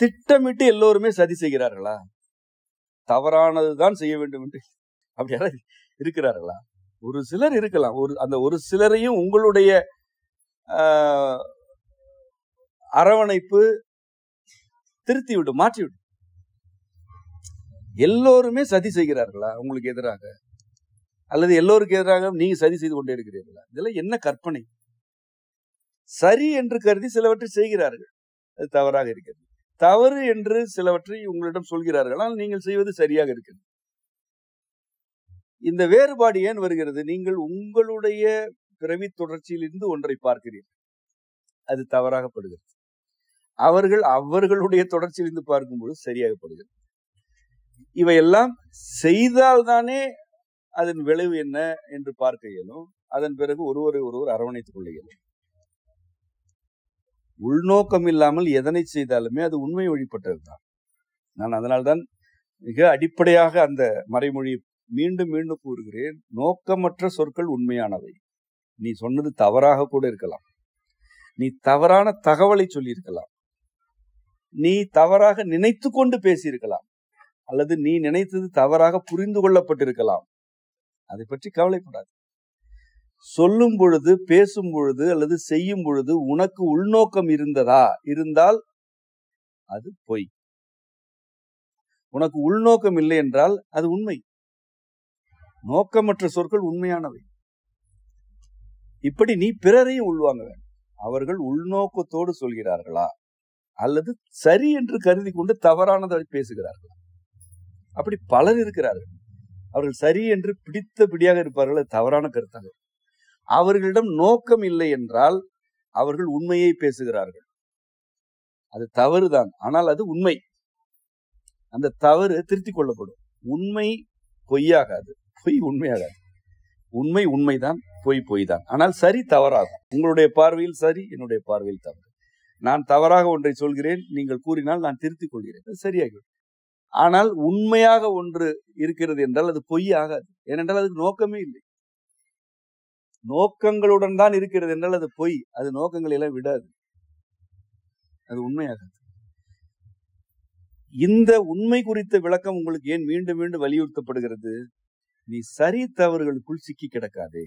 திட்டமிட்டு எல்லோருமே சதி செய்கிறார்களா? தவறானதுதான் செய்ய வேண்டும் என்று அப்படி யாராவது இருக்கிறார்களா? ஒரு சிலர் இருக்கலாம். அந்த ஒரு சிலரையும் உங்களுடைய அரவணைப்பு திருத்திவிடும், மாற்றிவிடும். எல்லோருமே சதி செய்கிறார்களா உங்களுக்கு எதிராக? அல்லது எல்லோருக்கு எதிராக நீங்க சதி செய்து கொண்டே இருக்கிறீர்களா? இதெல்லாம் என்ன கற்பனை? சரி என்று கருதி சிலவற்றை செய்கிறார்கள், அது தவறாக இருக்கிறது. தவறு என்று சிலவற்றை உங்களிடம் சொல்கிறார்கள், ஆனால் நீங்கள் செய்வது சரியாக இருக்கிறது. இந்த வேறுபாடு ஏன் வருகிறது? நீங்கள் உங்களுடைய பிறவி தொடர்ச்சியில் இருந்து ஒன்றை பார்க்கிறீர்கள், அது தவறாகப்படுகிறது. அவர்கள் அவர்களுடைய தொடர்ச்சியிலிருந்து பார்க்கும்போது சரியாகப்படுகிறது. இவையெல்லாம் செய்தால்தானே அதன் விளைவு என்ன என்று பார்க்க இயலும். அதன் பிறகு ஒருவரை ஒருவர் அரவணைத்துக் கொள்ள இயலும். உள்நோக்கம் இல்லாமல் எதனை செய்தாலுமே அது உண்மை வழிபட்டதுதான். நான் அதனால்தான் மிக அடிப்படையாக அந்த மறைமொழி மீண்டும் மீண்டும் கூறுகிறேன். நோக்கமற்ற சொற்கள் உண்மையானவை. நீ சொன்னது தவறாக கூட இருக்கலாம், நீ தவறான தகவலை சொல்லியிருக்கலாம், நீ தவறாக நினைத்து கொண்டு பேசியிருக்கலாம், அல்லது நீ நினைத்தது தவறாக புரிந்து கொள்ளப்பட்டிருக்கலாம். அதை பற்றி கவலைப்படாது. சொல்லும் பொழுது, பேசும் பொழுது அல்லது செய்யும் பொழுது உனக்கு உள்நோக்கம் இருந்தால் அது பொய். உனக்கு உள்நோக்கம் இல்லை என்றால் அது உண்மை. நோக்கமற்ற சொற்கள் உண்மையானவை. இப்படி நீ பிறரையும் உள்வாங்க வேண்டும். அவர்கள் உள்நோக்கத்தோடு சொல்கிறார்களா அல்லது சரி என்று கருதி கொண்டு தவறானதை பேசுகிறார்களா? அப்படி பலர் இருக்கிறார்கள். அவர்கள் சரி என்று பிடியாக இருப்பார்கள், அது தவறான கருத்தாக. அவர்களிடம் நோக்கம் இல்லை என்றால் அவர்கள் உண்மையை பேசுகிறார்கள். அது தவறுதான், ஆனால் அது உண்மை. அந்த தவறு திருத்திக் கொள்ளப்படும். உண்மை பொய்யாகாது, பொய் உண்மையாகாது. உண்மை உண்மைதான், பொய் பொய் தான். ஆனால் சரி தவறாகும். உங்களுடைய பார்வையில் சரி, என்னுடைய பார்வையில் தவறு. நான் தவறாக ஒன்றை சொல்கிறேன், நீங்கள் கூறினால் நான் திருத்திக் கொள்கிறேன், அது சரியாகிவிடும். ஆனால் உண்மையாக ஒன்று இருக்கிறது என்றால் அது பொய் ஆகாது. ஏனென்றால் அதுக்கு நோக்கமே இல்லை. நோக்கங்களுடன் தான் இருக்கிறது என்றால் அது பொய். அது நோக்கங்களை எல்லாம் விடாது, அது உண்மையாகாது. இந்த உண்மை குறித்த விளக்கம் உங்களுக்கு ஏன் மீண்டும் மீண்டும் வலியுறுத்தப்படுகிறது? நீ சரி தவறுகளுக்குள் சிக்கி கிடக்காதே,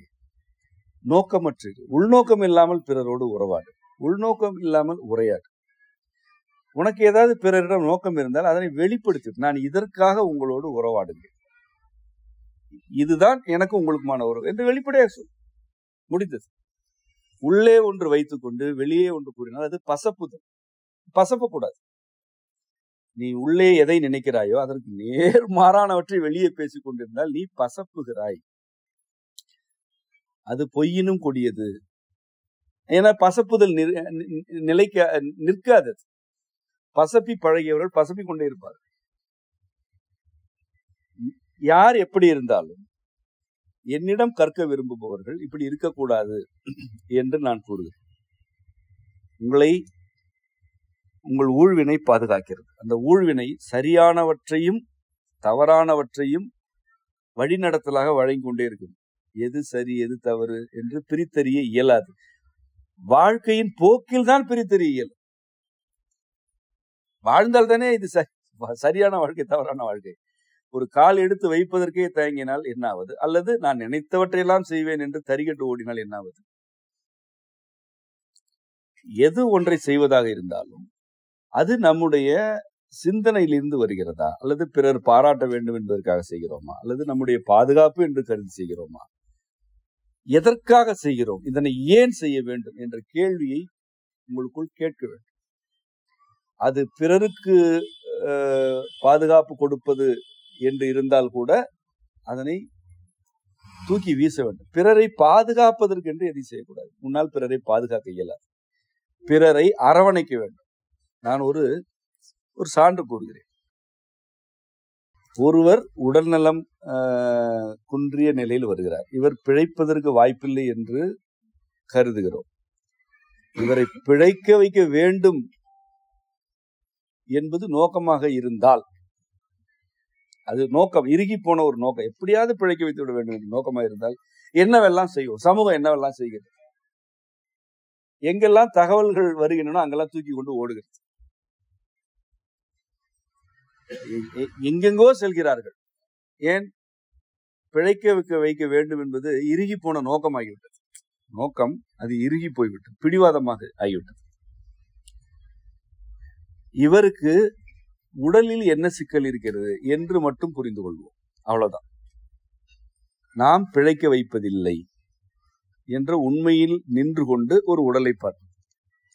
நோக்கமற்று, உள்நோக்கம் இல்லாமல் பிறரோடு உறவாடு, உள்நோக்கம் இல்லாமல் உரையாடு. உனக்கு ஏதாவது பிறரிடம் நோக்கம் இருந்தால் அதனை வெளிப்படுத்து. நான் இதற்காக உங்களோடு உறவாடுகிறேன், இதுதான் எனக்கு உங்களுக்குமான உறவு என்று வெளிப்படையாக சொல். முடிந்தது. உள்ளே ஒன்று வைத்துக்கொண்டு வெளியே ஒன்று கூறினால் அது பசப்புதல். பசப்பக்கூடாது. நீ உள்ளே எதை நினைக்கிறாயோ அதற்கு நேர்மாறானவற்றை வெளியே பேசிக் கொண்டிருந்தால் நீ பசப்புகிறாய். அது பொய்யினும் கொடியது. ஏன்னா பசப்புதல் நிற்காது. பசப்பி பழகியவர்கள் பசப்பி கொண்டே இருப்பார்கள். யார் எப்படி இருந்தாலும் என்னிடம் கற்க விரும்புபவர்கள் இப்படி இருக்கக்கூடாது என்று நான் கூறுகிறேன். உங்கள் ஊழ்வினை பாதுகாக்கிறது. அந்த ஊழ்வினை சரியானவற்றையும் தவறானவற்றையும் வழிநடத்தலாக வழங்கி கொண்டே இருக்கும். எது சரி எது தவறு என்று பிரித்தறிய இயலாது. வாழ்க்கையின் போக்கில் தான் பிரித்தறிய இயலும். வாழ்ந்தால் தானே இது சரியான வாழ்க்கை தவறான வாழ்க்கை. ஒரு கால் எடுத்து வைப்பதற்கே தயங்கினால் என்னாவது? அல்லது நான் நினைத்தவற்றையெல்லாம் செய்வேன் என்று தரிகட்டு ஓடினால் என்னாவது? எது ஒன்றை செய்வதாக இருந்தாலும் அது நம்முடைய சிந்தனையிலிருந்து வருகிறதா, அல்லது பிறர் பாராட்ட வேண்டும் என்பதற்காக செய்கிறோமா, அல்லது நம்முடைய பாதுகாப்பு என்று கருதி செய்கிறோமா, எதற்காக செய்கிறோம், இதனை ஏன் செய்ய வேண்டும் என்ற கேள்வியை உங்களுக்குள் கேட்க வேண்டும். அது பிறருக்கு பாதுகாப்பு கொடுப்பது என்று இருந்தால் கூட அதனை தூக்கி வீச வேண்டும். பிறரை பாதுகாப்பதற்கு என்று எதை செய்யக்கூடாது. முன்னால் பிறரை பாதுகாக்க இயலாது. பிறரை அரவணைக்க வேண்டும். நான் ஒரு சான்று கூறுகிறேன். ஒருவர் உடல்நலம் குன்றிய நிலையில் வருகிறார். இவர் பிழைப்பதற்கு வாய்ப்பில்லை என்று கருதுகிறோம். இவரை பிழைக்க வைக்க வேண்டும் என்பது நோக்கமாக இருந்தால், அது நோக்கம் இறுகி போன ஒரு நோக்கம், எப்படியாவது பிழைக்க வைத்து விட வேண்டும் என்று நோக்கமாக இருந்தால் என்னவெல்லாம் செய்வோம்? சமூகம் என்னவெல்லாம் செய்கிறது? எங்கெல்லாம் தகவல்கள் வருகின்றன அங்கெல்லாம் தூக்கி கொண்டு ஓடுகிறது. எங்கெங்கோ செல்கிறார்கள். ஏன்? பிழைக்க வைக்க வேண்டும் என்பது இறுகி போன நோக்கமாகிவிட்டது. நோக்கம் அது இறுகி போய்விட்டது, பிடிவாதமாக ஆகிவிட்டது. இவருக்கு உடலில் என்ன சிக்கல் இருக்கிறது என்று மட்டும் புரிந்து கொள்வோம், அவ்வளவுதான். நாம் பிழைக்க வைப்பதில்லை என்ற உண்மையில் நின்று கொண்டு ஒரு உடலை பார்ப்போம்.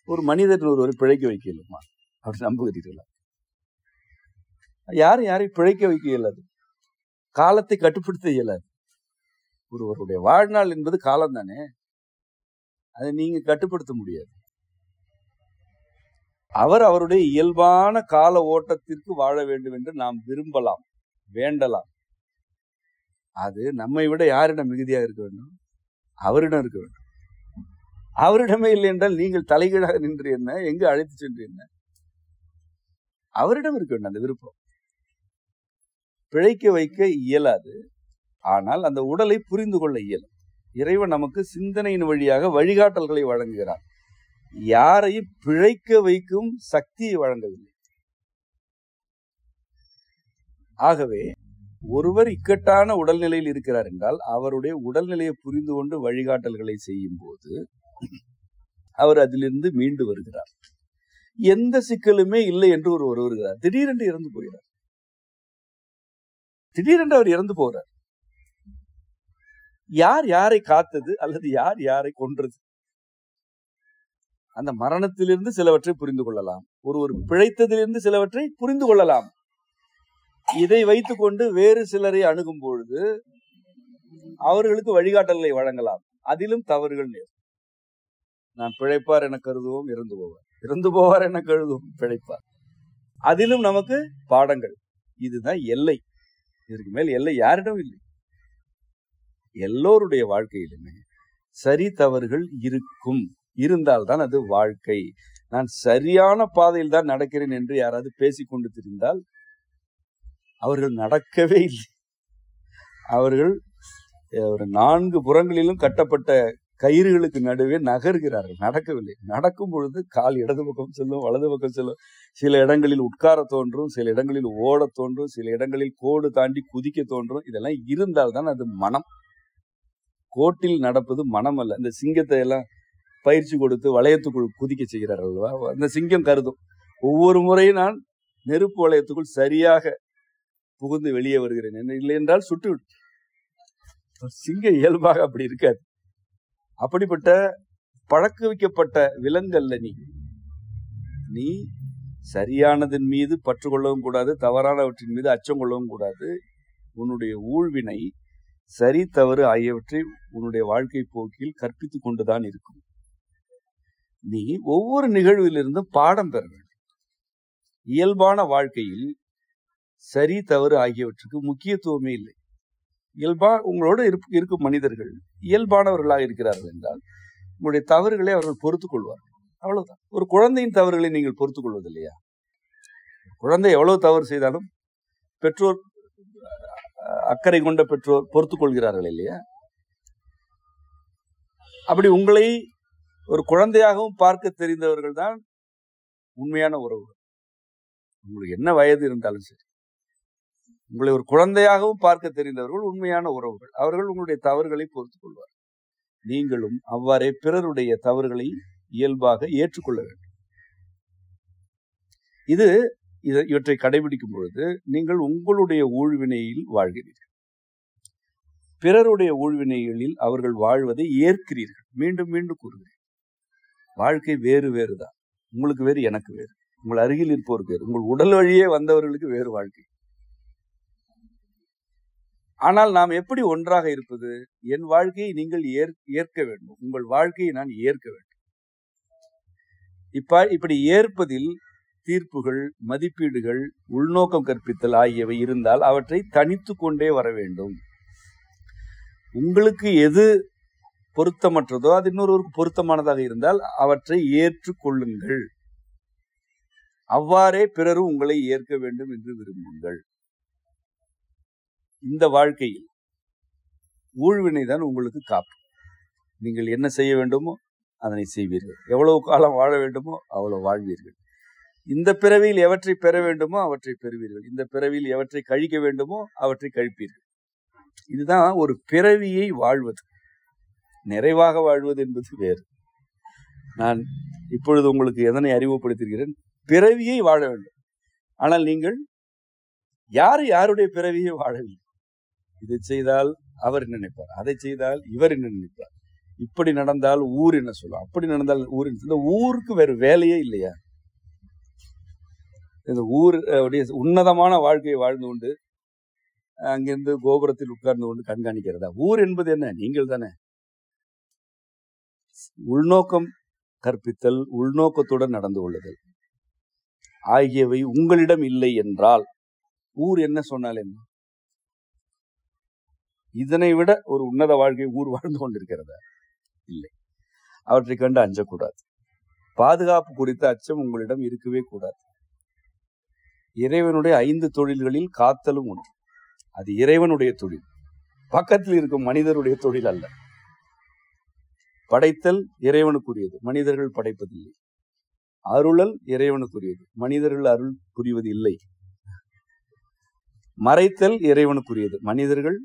ஒரு மனிதர் ஒருவரை பிழைக்க வைக்க இயலுமா? அப்படி நம்புகிறீர்களா? யாரை பிழைக்க வைக்க இயலாது. காலத்தை கட்டுப்படுத்த இயலாது. ஒருவருடைய வாழ்நாள் என்பது காலம் தானே, அதை நீங்க கட்டுப்படுத்த முடியாது. அவர் அவருடைய இயல்பான கால ஓட்டத்திற்கு வாழ வேண்டும் என்று நாம் விரும்பலாம், வேண்டலாம். அது நம்மை விட யாரிடம் மிகுதியாக இருக்க வேண்டும்? அவரிடம் இருக்க வேண்டும். அவரிடமே இல்லை என்றால் நீங்கள் தலைகீழாக நின்று என்ன, எங்கு அழைத்து சென்று என்ன? அவரிடம் இருக்க வேண்டும் அந்த விருப்பம். பிழைக்க வைக்க இயலாது, ஆனால் அந்த உடலை புரிந்து கொள்ள இயலும். இறைவன் நமக்கு சிந்தனையின் வழியாக வழிகாட்டல்களை வழங்குகிறார். யாரையும் பிழைக்க வைக்கும் சக்தியை வழங்கவில்லை. ஆகவே ஒருவர் இக்கட்டான உடல்நிலையில் இருக்கிறார் என்றால் அவருடைய உடல்நிலையை புரிந்து கொண்டு வழிகாட்டல்களை செய்யும் போது அவர் அதிலிருந்து மீண்டு வருகிறார். எந்த சிக்கலுமே இல்லை என்று ஒருவர் வருகிறார், திடீரென்று இறந்து போகிறார். திடீரென்று அவர் இறந்து போகிறார். யார் யாரை காத்தது அல்லது யார் யாரை கொன்றது? அந்த மரணத்திலிருந்து சிலவற்றை புரிந்து கொள்ளலாம், ஒருவர் பிழைத்ததிலிருந்து சிலவற்றை புரிந்து கொள்ளலாம். இதை வைத்துக் கொண்டு வேறு சிலரை அணுகும் பொழுது அவர்களுக்கு வழிகாட்டல்களை வழங்கலாம். அதிலும் தவறுகள் நேரும். நான் பிழைப்பார் என கருதுவோம், இறந்து போவார். இறந்து போவார் என கழுதும் பிழைப்பார். அதிலும் நமக்கு பாடங்கள். இதுதான் எல்லை. இதற்கு மேல் எல்லை யாரிடம் இல்லை. எல்லோருடைய வாழ்க்கையிலுமே சரி தவறுகள் இருக்கும். இருந்தால்தான் அது வாழ்க்கை. நான் சரியான பாதையில் தான் நடக்கிறேன் என்று யாராவது பேசிக்கொண்டு திரிந்தால் அவர்கள் நடக்கவே இல்லை. அவர்கள் ஒரு 4 புறங்களிலும் கட்டப்பட்ட கயிறுகளுக்கு நடுவே நகர்கிறார்கள், நடக்கவில்லை. நடக்கும் பொழுது கால் இடது பக்கம் செல்லும், வலது பக்கம் செல்லும். சில இடங்களில் உட்கார தோன்றும், சில இடங்களில் ஓட தோன்றும், சில இடங்களில் கோடு தாண்டி குதிக்க தோன்றும். இதெல்லாம் இருந்தால்தான் அது மனம். கோட்டில் நடப்பது மனம் அல்ல. இந்த சிங்கத்தை எல்லாம் பயிற்சி கொடுத்து வளையத்துக்குள் குதிக்க செய்கிறார்கள் அல்லவா? அந்த சிங்கம் கருதும், ஒவ்வொரு முறையும் நான் நெருப்பு வளையத்துக்குள் சரியாக புகுந்து வெளியே வருகிறேன், என்ன இல்லை என்றால் சுட்டுவிடும். சிங்கம் இயல்பாக அப்படி இருக்காது. அப்படிப்பட்ட பழக்க வைக்கப்பட்ட விலங்கு அல்ல நீ. நீ சரியானதன் மீது பற்று கொள்ளவும் கூடாது, தவறானவற்றின் மீது அச்சம் கொள்ளவும் கூடாது. உன்னுடைய ஊழ்வினை சரி தவறு ஆகியவற்றை உன்னுடைய வாழ்க்கை போக்கில் கற்பித்துக் கொண்டுதான் இருக்கும். நீ ஒவ்வொரு நிகழ்விலிருந்தும் பாடம் பெற வேண்டும். இயல்பான வாழ்க்கையில் சரி தவறு ஆகியவற்றுக்கு முக்கியத்துவமே இல்லை. இயல்பா உங்களோடு இருக்கும் மனிதர்கள் இயல்பானவர்களாக இருக்கிறார்கள் என்றால் உங்களுடைய தவறுகளை அவர்கள் பொறுத்துக் கொள்வார்கள். அவ்வளவுதான். ஒரு குழந்தையின் தவறுகளை நீங்கள் பொறுத்துக் கொள்வது இல்லையா? குழந்தை எவ்வளவு தவறு செய்தாலும் பெற்றோர், அக்கறை கொண்ட பெற்றோர் பொறுத்துக் கொள்கிறார்கள் இல்லையா? அப்படி உங்களை ஒரு குழந்தையாகவும் பார்க்க தெரிந்தவர்கள் தான் உண்மையான உறவுகள். உங்களுக்கு என்ன வயது இருந்தாலும் சரி, உங்களை ஒரு குழந்தையாகவும் பார்க்க தெரிந்தவர்கள் உண்மையான உறவுகள். அவர்கள் உங்களுடைய தவறுகளை பொறுத்துக் கொள்வார். நீங்களும் அவ்வாறே பிறருடைய தவறுகளை இயல்பாக ஏற்றுக்கொள்ள வேண்டும். இவற்றை கடைபிடிக்கும் பொழுது நீங்கள் உங்களுடைய ஊழ்வினையில் வாழ்கிறீர்கள். பிறருடைய ஊழ்வினைகளில் அவர்கள் வாழ்வதை ஏற்கிறீர்கள். மீண்டும் மீண்டும் கூறுகிறேன், வாழ்க்கை வேறு வேறுதான். உங்களுக்கு வேறு, எனக்கு வேறு, உங்கள் அருகில் இருப்போருக்கு வேறு, உங்கள் உடல் வழியே வந்தவர்களுக்கு வேறு வாழ்க்கை. ஆனால் நாம் எப்படி ஒன்றாக இருப்பது? என் வாழ்க்கையை நீங்கள் ஏற்க வேண்டும், உங்கள் வாழ்க்கையை நான் ஏற்க வேண்டும். இப்படி ஏற்பதில் தீர்ப்புகள், மதிப்பீடுகள், உள்நோக்கம் கற்பித்தல் ஆகியவை இருந்தால் அவற்றை தனித்து கொண்டே வர வேண்டும். உங்களுக்கு எது பொருத்தமற்றதோ அது இன்னொருவருக்கு பொருத்தமானதாக இருந்தால் அவற்றை ஏற்றுக்கொள்ளுங்கள். அவ்வாறே பிறரும் உங்களை ஏற்க வேண்டும் என்று விரும்புங்கள். இந்த வாழ்க்கையில் ஊழ்வினை தான் உங்களுக்கு காப்பு. நீங்கள் என்ன செய்ய வேண்டுமோ அதனை செய்வீர்கள். எவ்வளவு காலம் வாழ வேண்டுமோ அவ்வளவு வாழ்வீர்கள். இந்த பிறவியில் எவற்றை பெற வேண்டுமோ அவற்றை பெறுவீர்கள். இந்த பிறவியில் எவற்றை கழிக்க வேண்டுமோ அவற்றை கழிப்பீர்கள். இதுதான் ஒரு பிறவியை வாழ்வது. நிறைவாக வாழ்வது என்பது வேறு. நான் இப்பொழுது உங்களுக்கு எதனை அறிமுகப்படுத்துகிறேன்? பிறவியை வாழ வேண்டும். ஆனால் நீங்கள் யாருடைய பிறவியை வாழவில்லை. இதை செய்தால் அவர் என்ன நினைப்பார், அதை செய்தால் இவர் என்ன நினைப்பார், இப்படி நடந்தால் ஊர் என்ன சொல்லும், அப்படி நடந்தால் ஊர் என்ன. இந்த ஊருக்கு வேறு வேலையே இல்லையா? இந்த ஊர் உன்னதமான வாழ்க்கையை வாழ்ந்து கொண்டு அங்கிருந்து கோபுரத்தில் உட்கார்ந்து கொண்டு கண்காணிக்கிறதா? ஊர் என்பது என்ன? நீங்கள் தானே. உள்நோக்கம் கற்பித்தல், உள்நோக்கத்துடன் நடந்து கொள்ளுதல் ஆகியவை உங்களிடம் இல்லை என்றால் ஊர் என்ன சொன்னால் என்ன? இதனை விட ஒரு உன்னத வாழ்க்கை ஊர் வாழ்ந்து கொண்டிருக்கிறதா? இல்லை. அவற்றை கண்டு அஞ்சக்கூடாது. பாதுகாப்பு குறித்த அச்சம் உங்களிடம் இருக்கவே கூடாது. இறைவனுடைய 5 தொழில்களில் காத்தலும் ஒன்று. அது இறைவனுடைய தொழில், பக்கத்தில் இருக்கும் மனிதருடைய தொழில் அல்ல. படைத்தல் இறைவனுக்குரியது, மனிதர்கள் படைப்பதில்லை. அருளல் இறைவனுக்குரியது, மனிதர்கள் அருள் புரிவது இல்லை. மறைத்தல் இறைவனுக்குரியது, மனிதர்கள்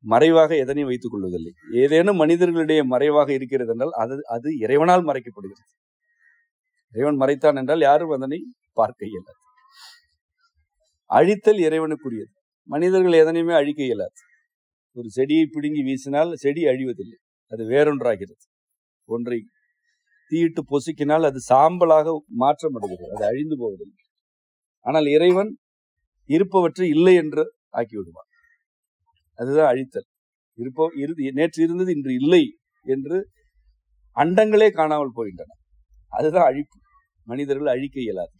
மறைவாக எதனையும் வைத்துக் கொள்வதில்லை. ஏதேனும் மனிதர்களிடையே மறைவாக இருக்கிறது என்றால் அது இறைவனால் மறைக்கப்படுகிறது. இறைவன் மறைத்தான் என்றால் யாரும் அதனை பார்க்க இயலாது. அழித்தல் இறைவனுக்குரியது, மனிதர்கள் எதனையுமே அழிக்க இயலாது. ஒரு செடியை பிடுங்கி வீசினால் செடி அழிவதில்லை, அது வேறொன்றாகிறது. ஒன்றை தீயிட்டு பொசுக்கினால் அது சாம்பலாக மாற்றமடைகிறது, அது அழிந்து போவதில்லை. ஆனால் இறைவன் இருப்பவற்றை இல்லை என்று ஆக்கிவிடுவான். அதுதான் அழித்தல். நேற்று இருந்தது இன்று இல்லை என்று அண்டங்களே காணாமல் போகின்றன. அதுதான் அழிப்பு. மனிதர்கள் அழிக்க இயலாது.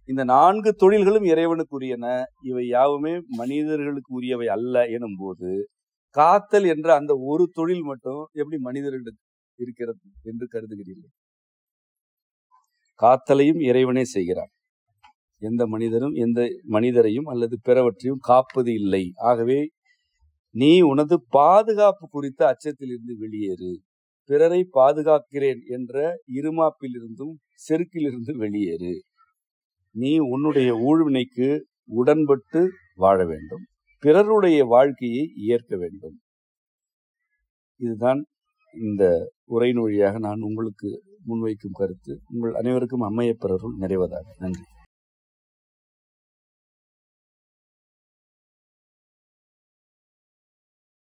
இந்த 4 தொழில்களும் இறைவனுக்குரியன. இவை யாவுமே மனிதர்களுக்கு உரியவை அல்ல எனும் போது காத்தல் என்ற அந்த ஒரு தொழில் மட்டும் எப்படி மனிதர்களுக்கு இருக்கிறது என்று கருதுகிறீர்கள்? காத்தலையும் இறைவனே செய்கிறான். எந்த மனிதரும் எந்த மனிதரையும் அல்லது பிறவற்றையும் காப்பது இல்லை. ஆகவே நீ உனது பாதுகாப்பு குறித்த அச்சத்திலிருந்து வெளியேறு. பிறரை பாதுகாக்கிறேன் என்ற இருமாப்பிலிருந்தும் செருக்கிலிருந்து வெளியேறு. நீ உன்னுடைய ஊழ்வினைக்கு உடன்பட்டு வாழ வேண்டும். பிறருடைய வாழ்க்கையை ஏற்க வேண்டும். இதுதான் இந்த உரையின் வழியாக நான் உங்களுக்கு முன்வைக்கும் கருத்து. உங்கள் அனைவருக்கும் அம்மையப்பரருள் நிறைவதாக. நன்றி.